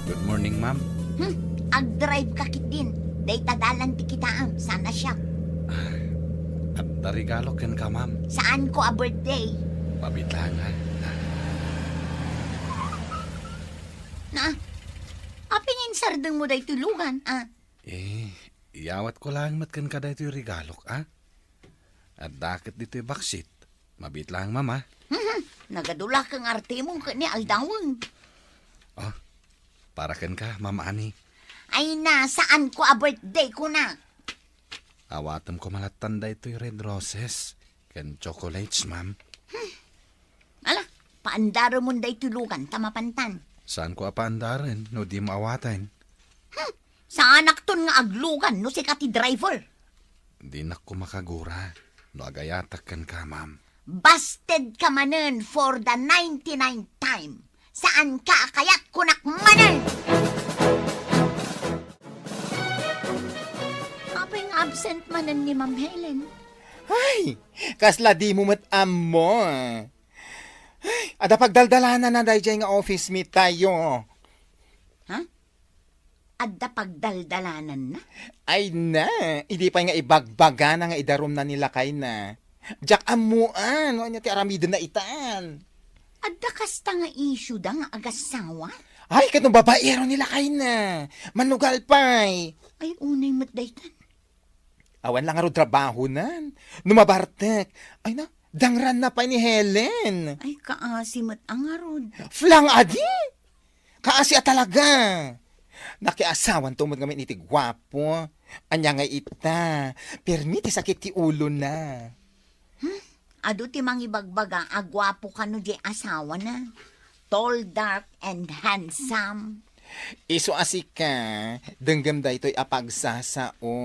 Good morning, ma'am. Ag-drive ka kit din. Day tadalan ti kitaam. Sana siya. At darigalo ken ka, ma'am. Saan ko a birthday? Pabitlangan. Na, apingin sardeng mo day tulugan, Iyawat ko lang matkan ka dito yung regalok, At dakit dito yung baksit. Mabit lang, mama. Nagadula kang arte mo ni aldawang. Para ken ka, mama ani. Ay na, saan ko a birthday ko na? Awatam ko malatanda ito yung red roses. Ken chocolates, ma'am. Ala, paandaro mo day tulugan, tamapantan. Saan ko apaandarin, no di mo awatan? Sa anak ton nga aglugan, no si kati driver. Di na ko makagura. No agayatak kan ka, ma'am. Busted ka manen for the 99th time. Saan ka kayat kunak manen? Aping absent manen ni Ma'am Helen. Ay, kasla di mo amo. Ay, ada pagdaldalanan na dahil nga office meet tayo. Adda pagdaldalanan na? Ay na, hindi pa nga ibagbaga na nga idarom na nila kay na. Jack amuan, ano ti aramido na itaan. Adda kasta nga issue da nga agasawa? Ay, katong babaero nila kay na. Manugal pay. Ay, unay matdaytan. Awan lang aro trabaho nan. Numabartek. Ay na, dangran na pa ni Helen. Ay, kaasimat ang arod. Flang adi. Kaasi talaga. Nakiasawan tumod kami iti gwapo. Anya nga ita. Permiti sakit ti ulo na. Ado ti mangibagbaga, agwapo ka no di asawa na. Tall, dark, and handsome. Iso asika, denggam da ito'y apagsasao.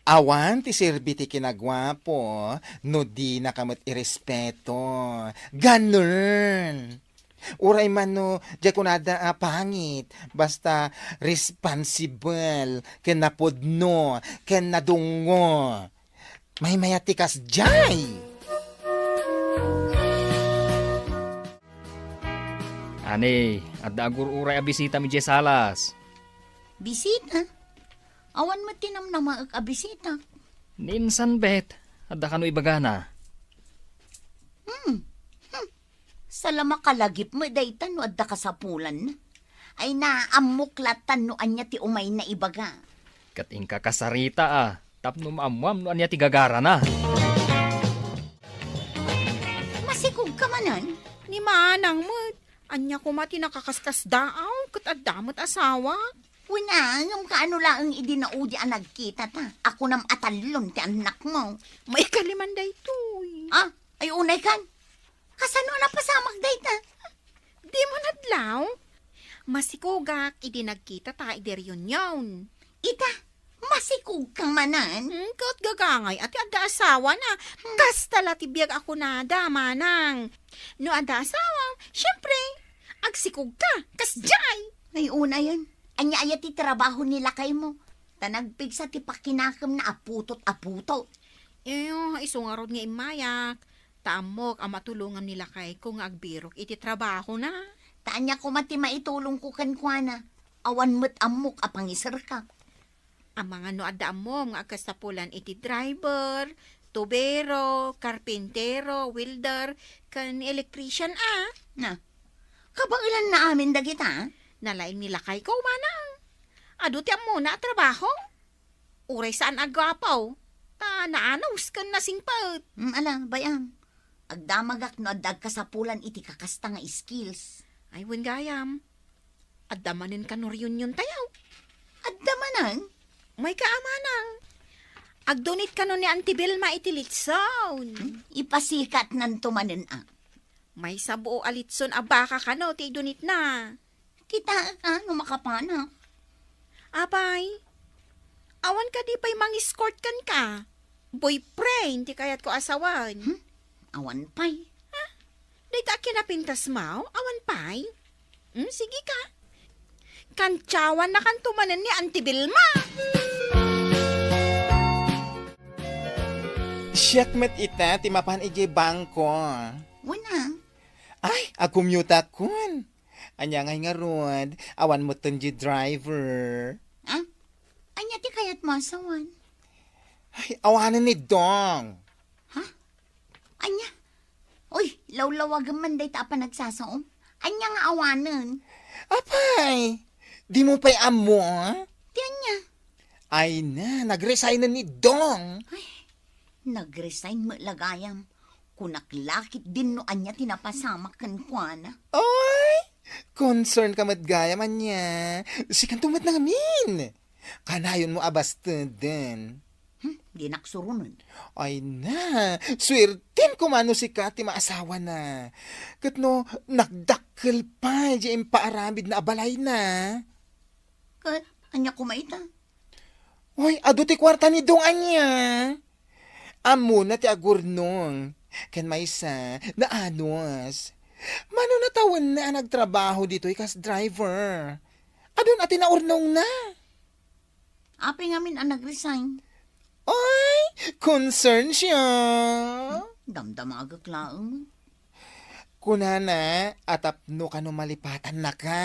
Awan ti sirbi ti kinagwapo, no di nakamot irespeto. Ganun. Uray man no, di kunada pangit. Basta responsible, ken napodno, ken nadungo. May mayatikas jay. Ane, at agur uray a bisita mi Jay Salas. Bisita? Awan mo tinamnama ag abisita. Ninsan bet, at da kano ibagana. Salama kalagip mo, daytan no adda kasapulan na. Ay naamuklatan no anya ti umay na ibaga. Kating kakasarita tapno maamuam no anya ti gagara na. Masikog ka manan. Ni manang mo, anya ko mati nakakaskas daaw, kat adamot asawa. Wala, ngam kaano lang ang idinaudi ang nagkita ta. Ako nam atalon ti anak mo. May kaliman daytoy. Ah, ay unay kan. Kasano na pasamag dayta? Di mo nadlaw? Masikogak, idi nagkita ta idi reunion. Ita, masikog kang manan. Kat gagangay, ati ada asawa na. Kas tala tibiyag ako na da, manang. No ada asawa, syempre, agsikog ka, kas jay. Ay una yan. Anya aya ti trabaho nila kay mo. Tanagpig sa ti pakinakam na aputot-aputo. Isungarod nga imayak. Taamok ang matulungan nila kay kung agbirok iti trabaho na. Taanya ko mati maitulong ko kankwana. Awan mo't amok apangisar ka. Ang mga no adda mo nga agkasapulan iti driver, tubero, karpintero, welder, kan electrician Na, kabailan na amin dagita. Nalaing nila kay ko manang. Ado ti mo na trabaho. Uray saan agwapaw. Ta naanaws kan nasingpot. Ala, bayam. Agdamagak no adag kasapulan iti kakasta nga skills. Ay wen gayam. Addamanin ka no reunion tayaw. Addamanan? May kaamanang. Agdonate ka no ni Auntie Vilma iti litson. Ipasikat nan tumanin May sabuo alitson abaka ka no ti donate na. Kita ka no makapana. Apay, awan ka di pa'y mang-escort kan ka. Boyfriend, di kayat ko asawan. Awan pay. Dahil ta kinapintas mo, awan pay. Sige ka. Kantsawan na kantumanan ni Auntie Vilma. Siyakmet ita, timapan ije bangko. Wala. Ay, akumyuta kun. Anya ngay nga rod, awan mo tanji driver. Anya ti kayat masawan. Ay, awanan ni Dong. Anya. Uy, lawlawagan man day ta pa nagsasaom. Anya nga awanan. Apay, di mo pa'y amo? Ti anya. Ay na, nag-resign na ni Dong. Nag-resign mo lagayam. Kunaklakit din no anya tinapasamak kan kuana. Ay, concern ka matgaya man niya. Sikan tumat na ngamin. Kanayon mo abasta din. Di naksurunan. Ay na, swertin ko mano si Kati maasawa na. Kat no, nagdakkel pa, di paarambid na abalay na. Kat, anya kumaita. Uy, ado ti kwarta ni Dong anya. Amo na ti agurnong. Ken maysa, na anos. Mano natawan na nagtrabaho dito ikas driver. Adon ati na urnong na. Api ngamin ang nag-resign. Ay, concern siya. Damdama agaklaan. Kunana, atapno ka no malipatan na ka.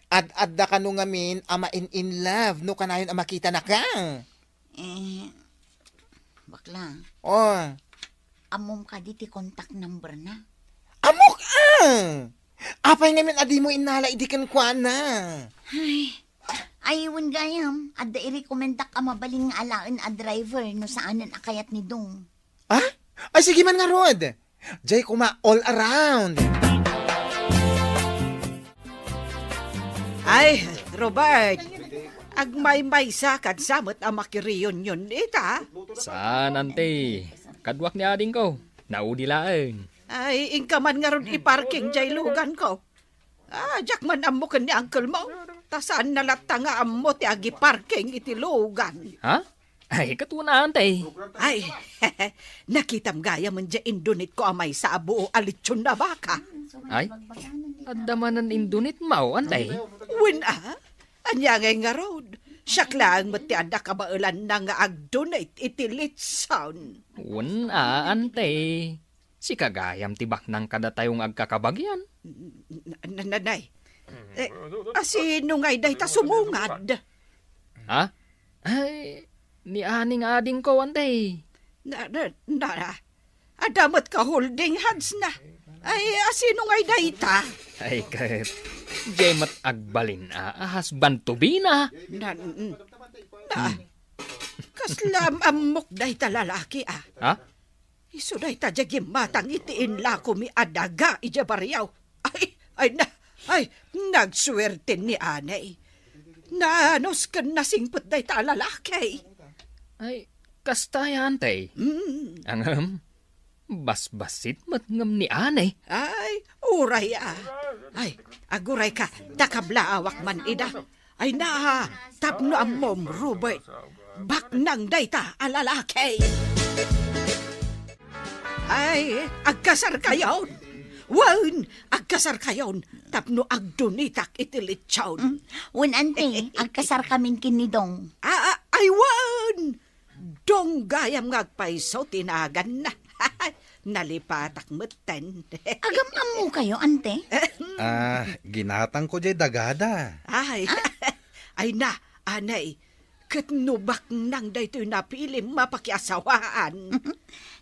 Ad-adda ka no ngamin ama in love no kanayon ang makita na ka. Bakla, Oh, amom ka di ti contact number na. amok apay ngamin adi mo inala idikan kwa na. Ay, wan gayam. Adda i-recommenda ka mabaling nga alain a driver no saanan akayat ni Dong. Ah? Ay, sige man nga, Rod. Jay kuma all around. Ay, Robert, agmay-may sa kadsamot ang makiriyon ita. Saan ante? Kadwak ni ading ko. Naudi laeng. Ay, ingkaman nga ron iparking jay lugan ko. Jak man amo ken ni uncle mo. Tasaan nalata nga amo ti agi parking iti lugan. Ha? Ay, katunaan tay. Ay, nakitam gaya man dya indunit ko amay sa abo o alitsyon na baka. Ay, adamanan indunit mao, antay. Win anya ngay nga road. Siyak lang mati anda kabailan na nga agdunit iti litson. Antay. Si kagayam tibak ng kada tayong agkakabagyan. Nanay, asino ngay day ta sumungad? Ha? Ay, ni aning ading ko, antay. Adamat ka holding hands na. Ay, asino ngay day ta? Ay, kat. Jemat agbalin husband to be na. Kaslam amok day ta lalaki Ha? Iso day ta jagim matang itiin la ko mi adaga ija bariyaw. Ay, nagswerte ni anay. Nanos ka nasingpot day ta lalaki. Ay, kastaya, antay. Angam, basbasit matngam ni anay. Ay, uray Ay, aguray ka, takablaawak man ida. Ay tapno ang mom, Robert. Baknang dayta, alalaki. Ay, agkasar kayon. Wan, agkasar kayon. Tapno agdunitak itilitsyon. Wen ante, agkasar kamin kinidong. Ay, wan. Dong gayam ngagpaiso tinagan na. Nalipatak meten. Agam amo kayo, ante? Ginatang ko jay dagada. Ay, anay, katnubak nang daytoy napilim mapakiasawaan.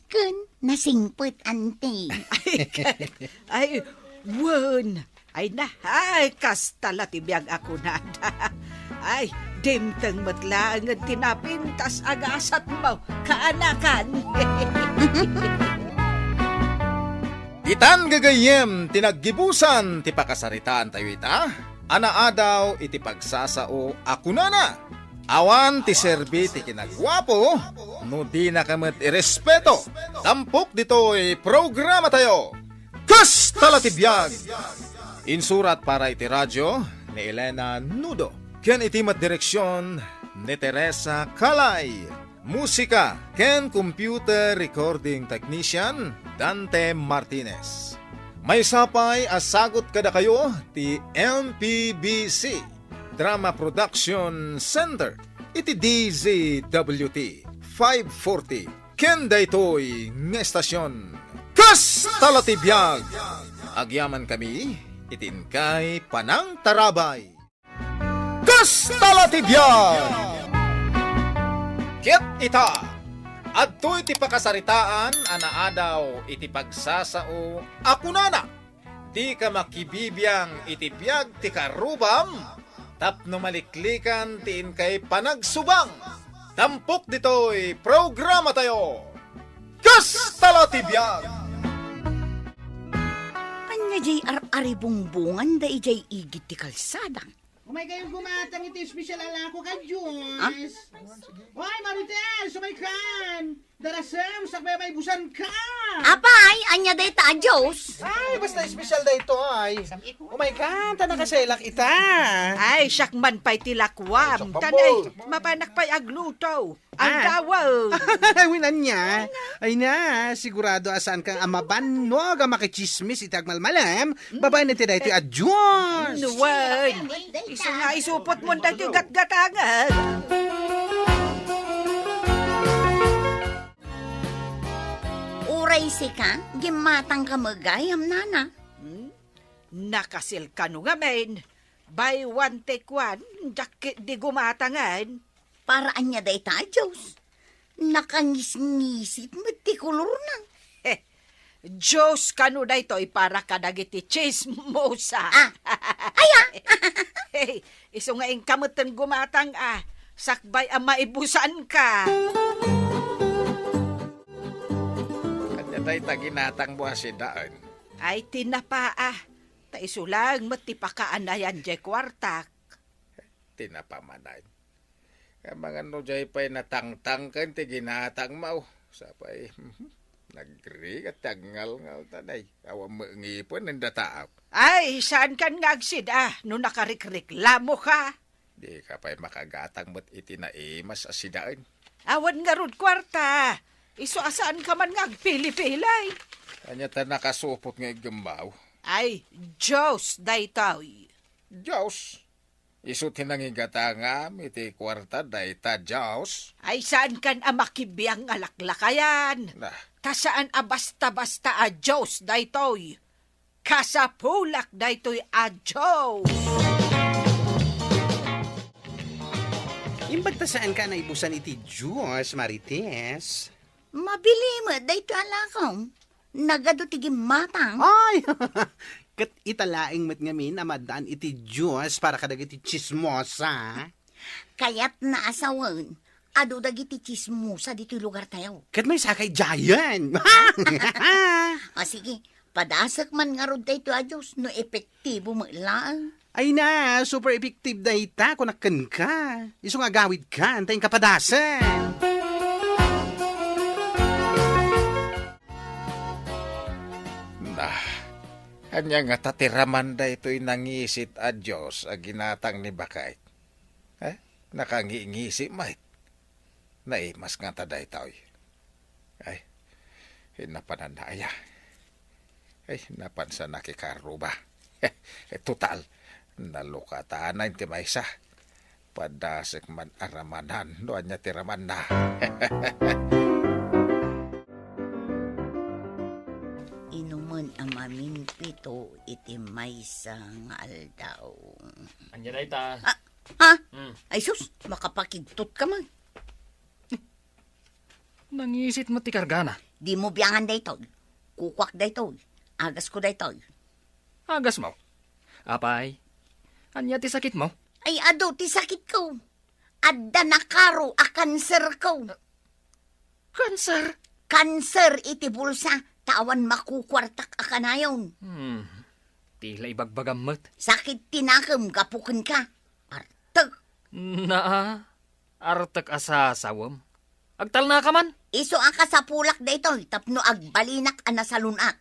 Kun, nasingput, ante. Ay, wan. Ay, kastala tibiyag ako na. Ay, dimtang matlaan nga tinapintas agasat mo, kaanakan. Itan gagayem tinaggibusan ti pakasaritaan tayo ita. Anaadaw iti pagsasao akunana. Awan ti serbi ti kinagwapo, no di na kamat irespeto. Tampok dito'y programa tayo. Kastala ti biyag! Insurat para iti radyo ni Elena Nudo. Ken iti direksyon ni Teresa Calay. Musika ken computer recording technician Dante Martinez. May sapay asagot kada kayo ti MPBC Drama Production Center iti DZWT 540 ken daytoy nga estasyon. Kastala ti biyag! Agyaman kami itinkay panang tarabay. Kastala ti biyag! Ket ita, adtoy ti pakasaritaan anaadaw iti pagsasao akunana. Di ka makibibiyang iti biyag ti karubam, tapno maliklikan tiin kay panagsubang. Tampok dito'y programa tayo. Kastala ti biyag! Anya jay ari bungbungan da ijay igit ti kalsada. Umay kayong gumatang iti special alako ka, Diyos. Hoy, Maritel, sumaykan. Darasem, sakbay may busan ka. Apay, anya day ta, Diyos. Ay, basta special day to, ay. Umay ka, tanang kasailak ita. Ay, syakman pa'y tilakwam. Tanay, mapanak pa'y agluto. Ang dawaw. Winan niya. Ay na, sigurado asan kang amaban, no, ga makichismis itagmalmalam, babay na tiday ito at Diyos. Nuwan. Iso nga isupot mo na ito gat-gatangan. Uray si ka, gimatang ka magayam nana. Nakasil ka no nga men. Buy one take one, jakit di gumatangan. Para anya day ta, Diyos. Nakangis-ngisit, matikulor na. Diyos kanu da ito'y para kadagiti chismosa. Aya! Hey, iso nga ing kamutan gumatang sakbay ang maibusan ka. Kanya tayo taginatang buha si daan. Ay tinapa ta isulang matipakaan na yan jay kwartak. Tinapamanan. Mga no jay pa'y natangtang kan ti ginatang mau. Sapay, Nagri at tagngal-ngal taday. Awa mangipon ng dataap. Ay, saan kan ngagsid no nakarikreklamo ka? Di ka pa'y makagatang mo't itinaimas asidaan. Awan nga rod kwarta. Iso asaan ka man ngagpili-pilay? Kanya ta nakasupot nga igambaw. Ay, Diyos, daytoy. Diyos. Isu tinangigata iti kwarta dayta Diyos. Ay, saan kan makibiyang alaklakayan? Nah, Kasaan basta-basta a Diyos, daytoy. Kasapulak, daytoy a Diyos. Imbag ta saan ka na ibusan iti Diyos, Marites? Mabili mo, dahito alakaw. Nagado tigim matang. Ay! Kat italaing met ngamin amadaan iti Diyos para kadag iti chismosa. Kaya't naasawan. Ado dagiti chismosa dito lugar tayo. Kat may sakay jayan. Sige, padasak man nga rod dayto a Diyos no epektibo mo lang. Ay na, super effective na ita kung nakan ka. Iso nga gawid ka, antayin kapadasan. nah. Kanya nga tatiraman da ito'y nangisit a Diyos a ginatang ni Bakait. Nakangiingisi mait. Naimas nga taday taoy. Ay, hinapanandaya. Ay, napansa nakikaruba. Total, nalukataan na inti maysa. Padasik man aramanan, doon niya tiraman na. Inuman ang maminpito iti maysa nga aldaw. Anya day ta. Ay sus, makapakigtot ka man. Nangisit mo ti kargana. Di mo biyangan dayto. Kukwak dayto. Agas ko dayto. Agas mo. Apay, anya ti sakit mo? Ay ado, ti sakit ko. Adda na karo a kanser ko. Cancer. Kanser iti bulsa. Tawan makukwartak a kanayon. Tila ibagbagamot. Sakit tinakam, gapukin ka. Artag. Naa, artek asasawam. Agtal na ka man. Iso ang kasapulak dayto. Tapno agbalinak a nasalunat.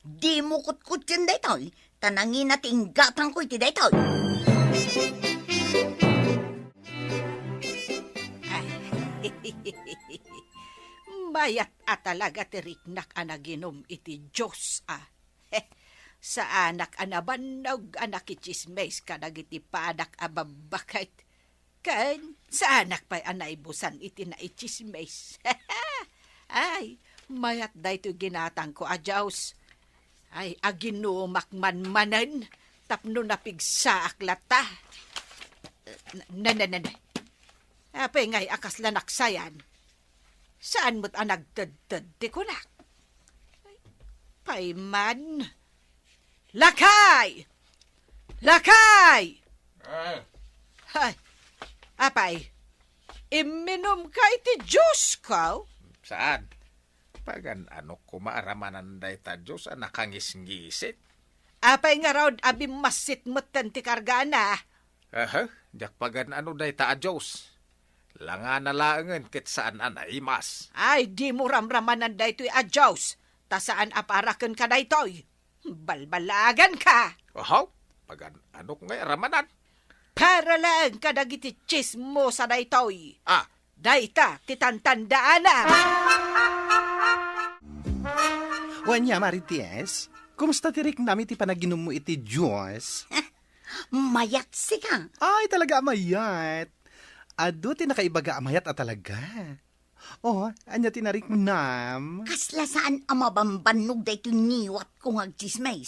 Di mo kutkut yun dayto. Tanangin na tinggatang ko iti dayto. Mayat talaga tiriknak anaginom iti Diyos Sa anak anabanog anak ichismes kadag iti padak ababakait. Kan sa anak pa'y anaibusan iti na ichismes. Ay, mayat dayto ginatang ko a Diyos. Ay, aginumak man-manan tapno napigsa aklata. Nanananay. Apay ngay akas lanaksayan. Saan mo't anagtad-tad ti kunak? Payman. Lakay! Lakay! Ay, apay, iminom ka iti Diyos ko? Saan? Pagan ano kumaaramanan dayta Diyos a nakangis-ngisit. Apay nga raw abim masit mo't ti kargana. Diyak pagan ano dayta a Diyos. Langa na laangan kit saan anaimas. Ay, di mo ramramanan daytoy a Diyos. Ta saan aparaken ka daytoy. Balbalagan ka. Pagan ano ngay ramanan. Para lang kadagiti chismo sa daytoy. Ah, Dayta, titantandaan na. Wanya, Marites, kumusta tirik namin ti panaginom mo iti Diyos? Mayat sika. Ay, talaga amayat. Ado ti nakaibaga amayat a talaga. Oh, anya tinarik mo nam. Kasla saan ang mabambanog dayto niwat kong agchismes.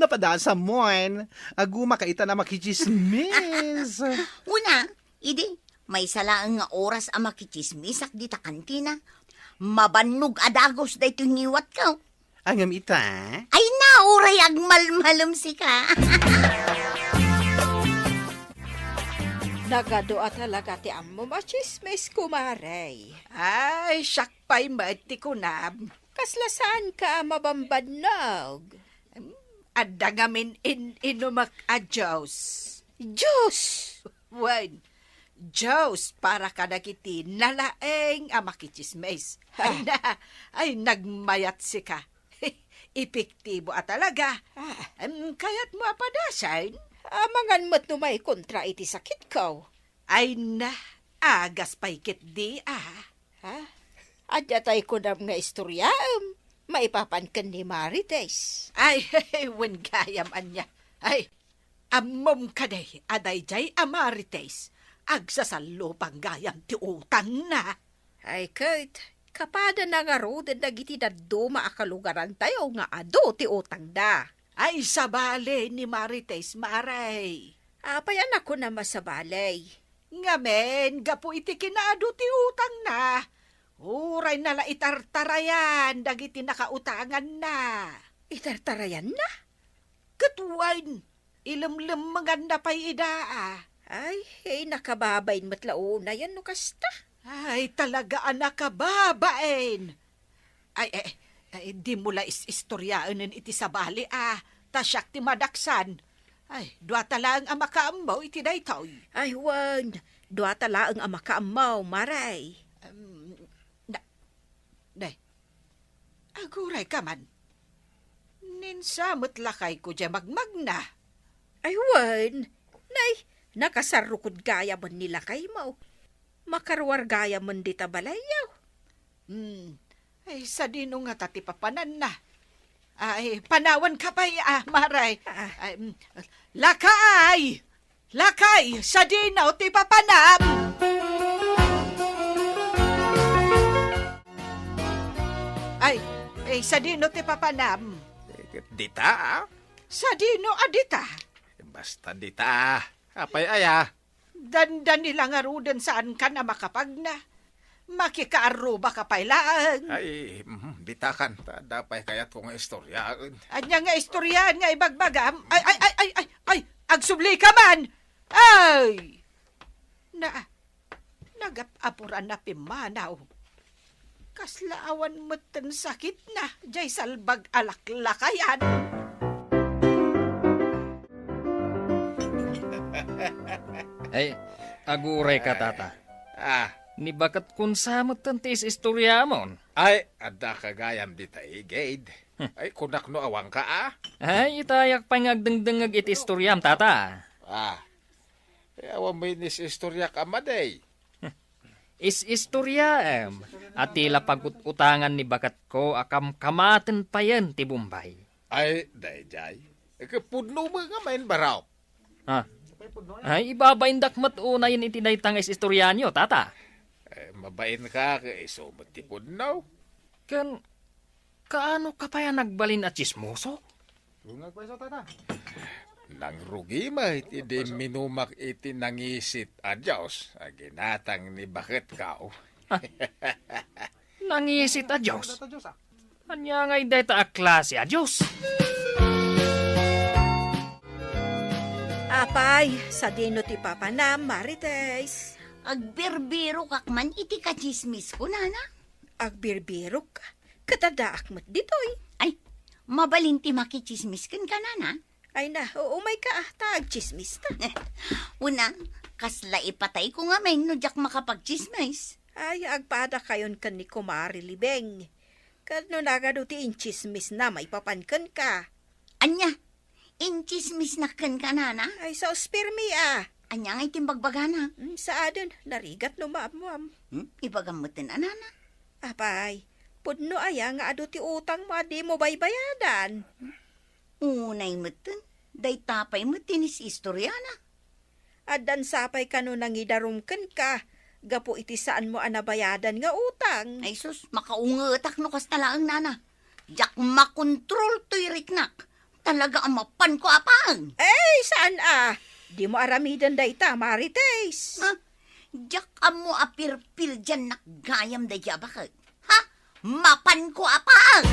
Napadasa mon. Aguma kaita na makichismis. Una, idi, may salaang nga oras ang makichismis ak di ta kantina. Mabanog adagos dayto niwat ka. Angam ita? Ay nauray agmalmalom sika. Nagadoa talaga ti ammo machismes kumaray. Ay, sakpay mati ko na. Kaslasaan ka mabambanog. Adda ngamin inumak a Diyos. Diyos! Wan, Diyos, para ka nakiti nalaeng amakichismes. Ay, nagmayat si ka. Epektibo at talaga. Kaya't mo apadasan. Amangan mo't numay kontra iti sakit ko. Ay agas paikit di Ha? Adyatay ko na nga istorya. Maipapankan ni Marites. Ay, wen gayam anya. Ay, amom ka day, aday jay amarites. Agsasalo pang gayam ti utang na. Ay, Kurt, kapada na nga ro, dagiti daddo maakalugaran tayo nga ado ti utang da. Ay, sabale ni Marites, maray. Apayan ako na masabalay. Ngamen, gapu iti kinaado ti utang na. Uray nala itartarayan, dagiti nakautangan na. Itartarayan na? Katuwain, ilamlamangan na pa'y idaa. Ay, nakababain matlao na yan no kasta. Ay, talaga anak kababain. Ay, di mula istoryaan iti sabali tasyak ti madaksan. Ay, dua talang ang makaamaw iti daytoy. Ay, wan, dua tala ang makaamaw, maray. Aguray ka man. Ninsamot lakay ko dya magmagna. Ay, wan, nay, nakasarukod gaya man nila kay mo. Makarwar gaya man di tabalayaw. Ay, sa dino nga tatipapanan na. Ay, panawan ka pa maray. Ay, lakay! Lakay! Sa dino tipapanam! Ay, sa dino tipapanam. Dita, Sa dino adita. Basta dita, apay aya. Dandan nila nga ruden saan ka na makapagna. Makikaaruba ka pailaan. Ay, ditakan. Dapay kayat kong istorya. Anya nga istoryan nga ibagbagam. Ay, agsubli ka man. Ay! Nagapapuran na pimanaw. Kaslaawan mo't tan sakit na. Jay salbag alaklakayan. Ay, aguray ka, tata. Ni bakat kun samot tantis istorya mon. Ay, ada kagayam dita igid. Ay, kunak no awang ka Ay, itayak pa ngagdengdengag iti istoryam, tata. Awan mo inis istorya ka maday. Istorya at tila pagututangan ni bakat ko akam kamaten pa yan ti Bombay. Ay, dayjay. Kapudno mo nga main baraw. Ay, ibabain dakmat unayin iti daytang istorya nyo, tata. Mabain ka, iso mo ti pudno. Kaano ka pa yan nagbalin at chismoso? Lungag pa iso, tata. Nang rugi ma iti di minumak iti nangisit adyos. Ginatang ni bakit kao. Nangisit a Diyos. Anya ngay dayta a klase a Diyos. Apay, sa dino ti papanam, Marites. Agbirbiro kakman iti kachismis ko, nana. Agbirbiro ka. Katadaak mat ditoy. Ay, mabalinti makichismis kan ka, nana. Ay na, umay ka tag chismis ta. Una, kasla ipatay ko nga may nudyak makapagchismis. Ay, agpada kayon kan ni Kumari Libeng. Kano nagado ti inchismis na may papankan ka. Anya, inchismis na kan ka, nana. Ay, sa ospirmi Anya nga itimbagbagana. Sa adon, narigat no maamwam. Ibagamutin, nana. Apay, pudno aya nga ado ti utang mo di mo baybayadan. Unay mutin, day tapay mutin is istorya na. Adan sapay kano nangidarumken ka, gapo iti saan mo anabayadan nga utang. Ay sus, makaungatak no kas talaang nana. Jak makontrol to'y riknak. Talaga ang mapan ko apang. Ay, saan Di mo aramidan dayta, Marites. Jak amo apirpil dyan nakgayam daya bakit? Ha? Mapan ko apang!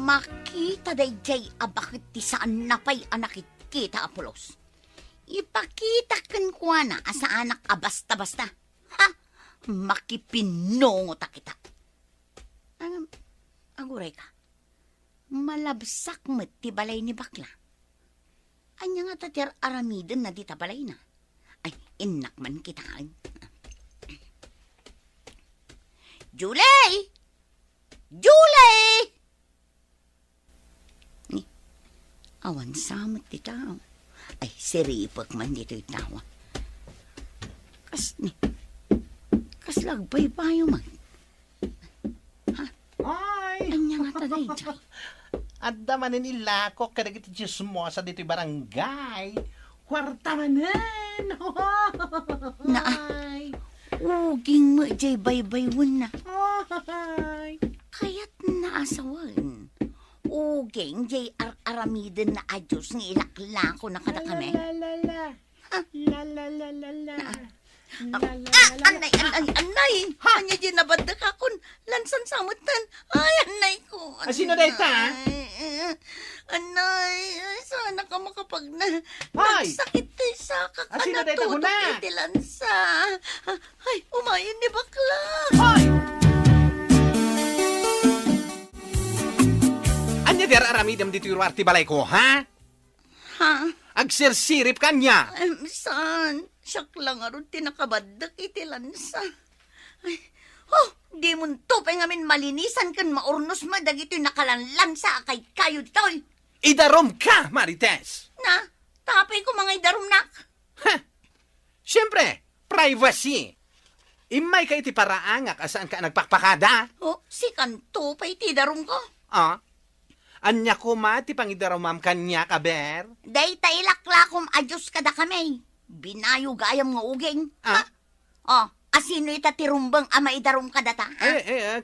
Makita dayjay abakit ti saan napay anakit kita Apolos. Ipakita kan kuha na asa anak basta-basta. Ha? Makipinongo ta kita. Aguray ka. malabsak met ti balay ni bakla. Anya nga tatir aramiden na di ta balay na. Ay, inak man kita. Julie! Julie! Ni, awan samot di tao. Ay, siripag man dito yung tawa. Kas lagbay payo man. Ay! Anya nga taday dyan. At damanin ilako kadagiti chismosa dito'y barangay. Huwarta manan! Na, Ay! uging mo jay baybay-wun na. Ay! Kaya't naasawan. Uging jay aramiden na adyos ng ilakla ko na kada kami. La la la. La la la la la. Anay! Anya di nabadak akon. Lansan samutan. Ay, anay ko. Sino na ita? Anay, sana ka makapag Ay! nagsakit tayo sa Sino na ita kakanatutok huna? iti lansa. Ay, umayon ni bakla. Hoy! Anya der aramidam dito'y ruwarti balay ko, ha? Ha? Agsirsirip kanya. Saan? Siyak lang aron tinakabadak iti lansa. Ay, oh, di mo tupay ngamin malinisan kan maurnos madag ito'y nakalanlansa kay kayo dito'y. Idarom ka, Marites. Na, tapay ko mga idarumnak. Ha? Siyempre, privacy. Imay ka iti paraangak asaan ka nagpakpakada. Oh, si kanto pa iti darum ko. Ah? Anya ko mati pang idaromam kanya kaber. Day tailaklakom adyos kada kami. Binayo gayam nga uging. Ah? Oh, asino itatirumbang ama idarum ka data?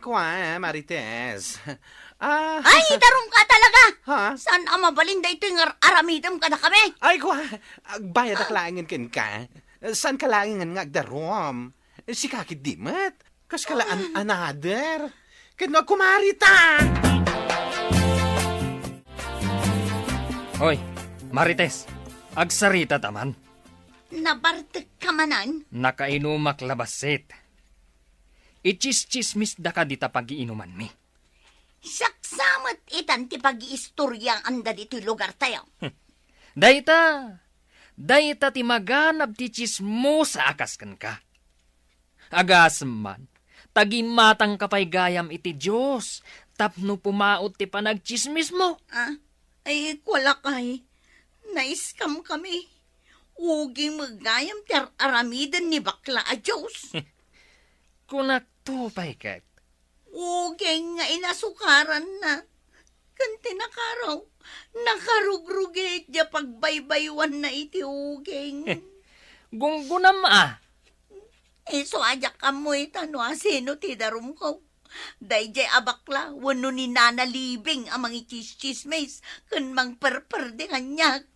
Kwa, Marites. Ah, Ay, idarum ka talaga! ha? Saan ama balinda ito yung aramidam kada kami? Ay, kwa, agbayad ak langin ken ka. San ka langin nga agdarom? Si kakit dimat. Kas kalaan another. Kano kumarita. Hoy, Marites, agsarita taman. Nabartek ka manan? Nakainumak labasit. Ichis-chismis da ka dita pag-iinuman mi. Saksamat itan ti pag-iistorya anda dito'y lugar tayo. Dayta ti maganab ti chismo sa akaskan ka. Agas man, tagimatang kapay gayam iti Diyos, tapno pumaot ti panagchismis mo. Ah, ay wala kay. Naiskam kami. Uging magayam ti aramidan ni bakla a Diyos. Kunak tupay kat. Uging nga inasukaran na. Kanti nakaraw. Nakarugruget ja pagbaybaywan na iti uging. Gunggunam So ajak kamoy tano asino ti darum ko. Dayjay abakla, wano ni Nana Libing amang ichis-chismes, kan mang perper di kanyak.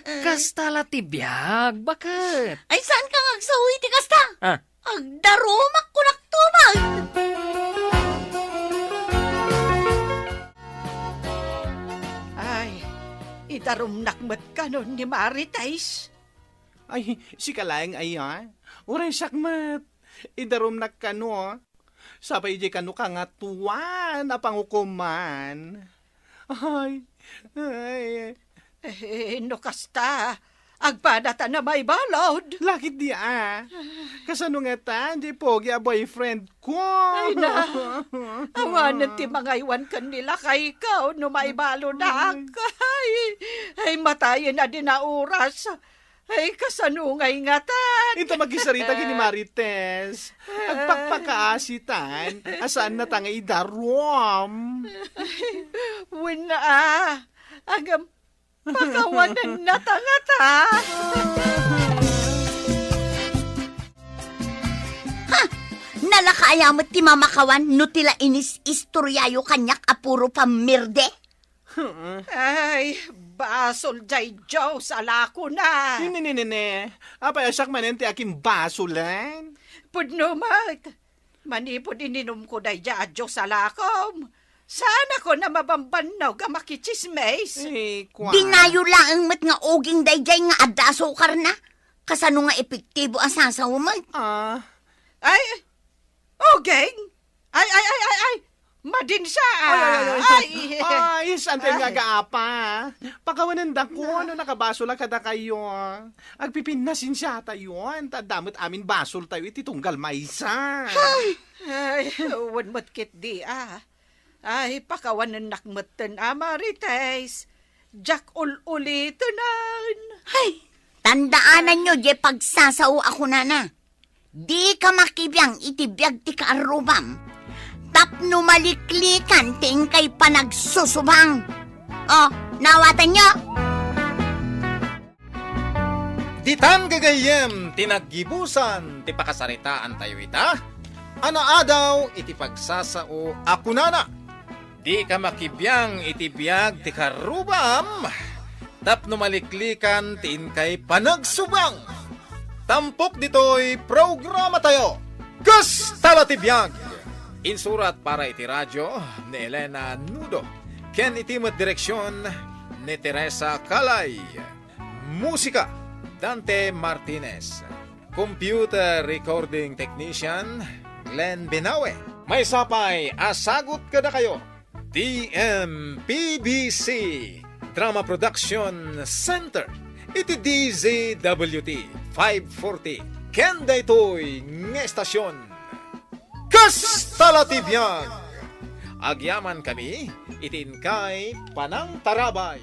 Kastala ti biyag, bakit? Ay, saan ka ngagsawi ti kasta? Ah, Agdarumak kunak tumag. Ay, idarumnak mat kanon ni Marites. Ay, si kalayang ayan. Uray sakmat. Idaromnak kano. Sabay di kano ka nga tuwan na pangukuman. Ay. No kasta, agpadata na may balod. Lakit di Kasano nga ta, di pogi a boyfriend ko. Ay na, awanan ti mga iwan kanila kay ikaw no may balod ay matayin na din na oras. Ay, kasanungay nga tan. Ito magisarita kini Marites. Agpakpakaasitan, asaan na tanga idarom. Wala agam pakawanan na tangata. Nalakaayamot ti mamakawan no tila inis istoryayo kanyak apuro pamirde. Ay, basol jay Diyos, alako na. Nini. Apay asak manente aking basulan. Pudno mag, manipod ininom ko day ja Diyos alakom. Sana ko na mabambanaw ka makichismes. Kwa. Dinayo lang ang mat nga uging dayjay nga adasokar na. Kasano nga epektibo ang sasaw mo? Ah, Ay, okay. Ay. Madinsa! Ay, santay nga gaapa. Pagkawanan da ko, ano nakabaso lang kada kayo. Agpipinasin siya tayo. Tadamot amin basol tayo, ititunggal maysa. Ay, wan matkit di Ay, pakawanan nakmatan Marites. Jack ul-ulitanan. Hay, tandaanan nyo, di pagsasao ako na. Di ka makibiyang itibiyag ti kaarubam. Tapno maliklikan ting kay panagsusubang. Oh, nawatan nyo. Ditan gagayem tinaggibusan ti pakasaritaan tayo ita. Anaadaw iti pagsasao ako nana. Di ka makibiyang itibiyag ti karubam. Tapno maliklikan tin kay panagsubang. Tampok dito'y programa tayo. Gustala tibiyag! Insurat para iti radyo ni Elena Nudo. Ken itimat direksyon ni Teresa Calay. Musika, Dante Martinez. Computer recording technician, Glenn Binawe. May sapay, asagot ka na kayo. TMPBC Drama Production Center. Iti DZWT 540. Ken daytoy nga estasyon. Kastalatibyan! Agyaman kami, itin kay Panang Tarabay.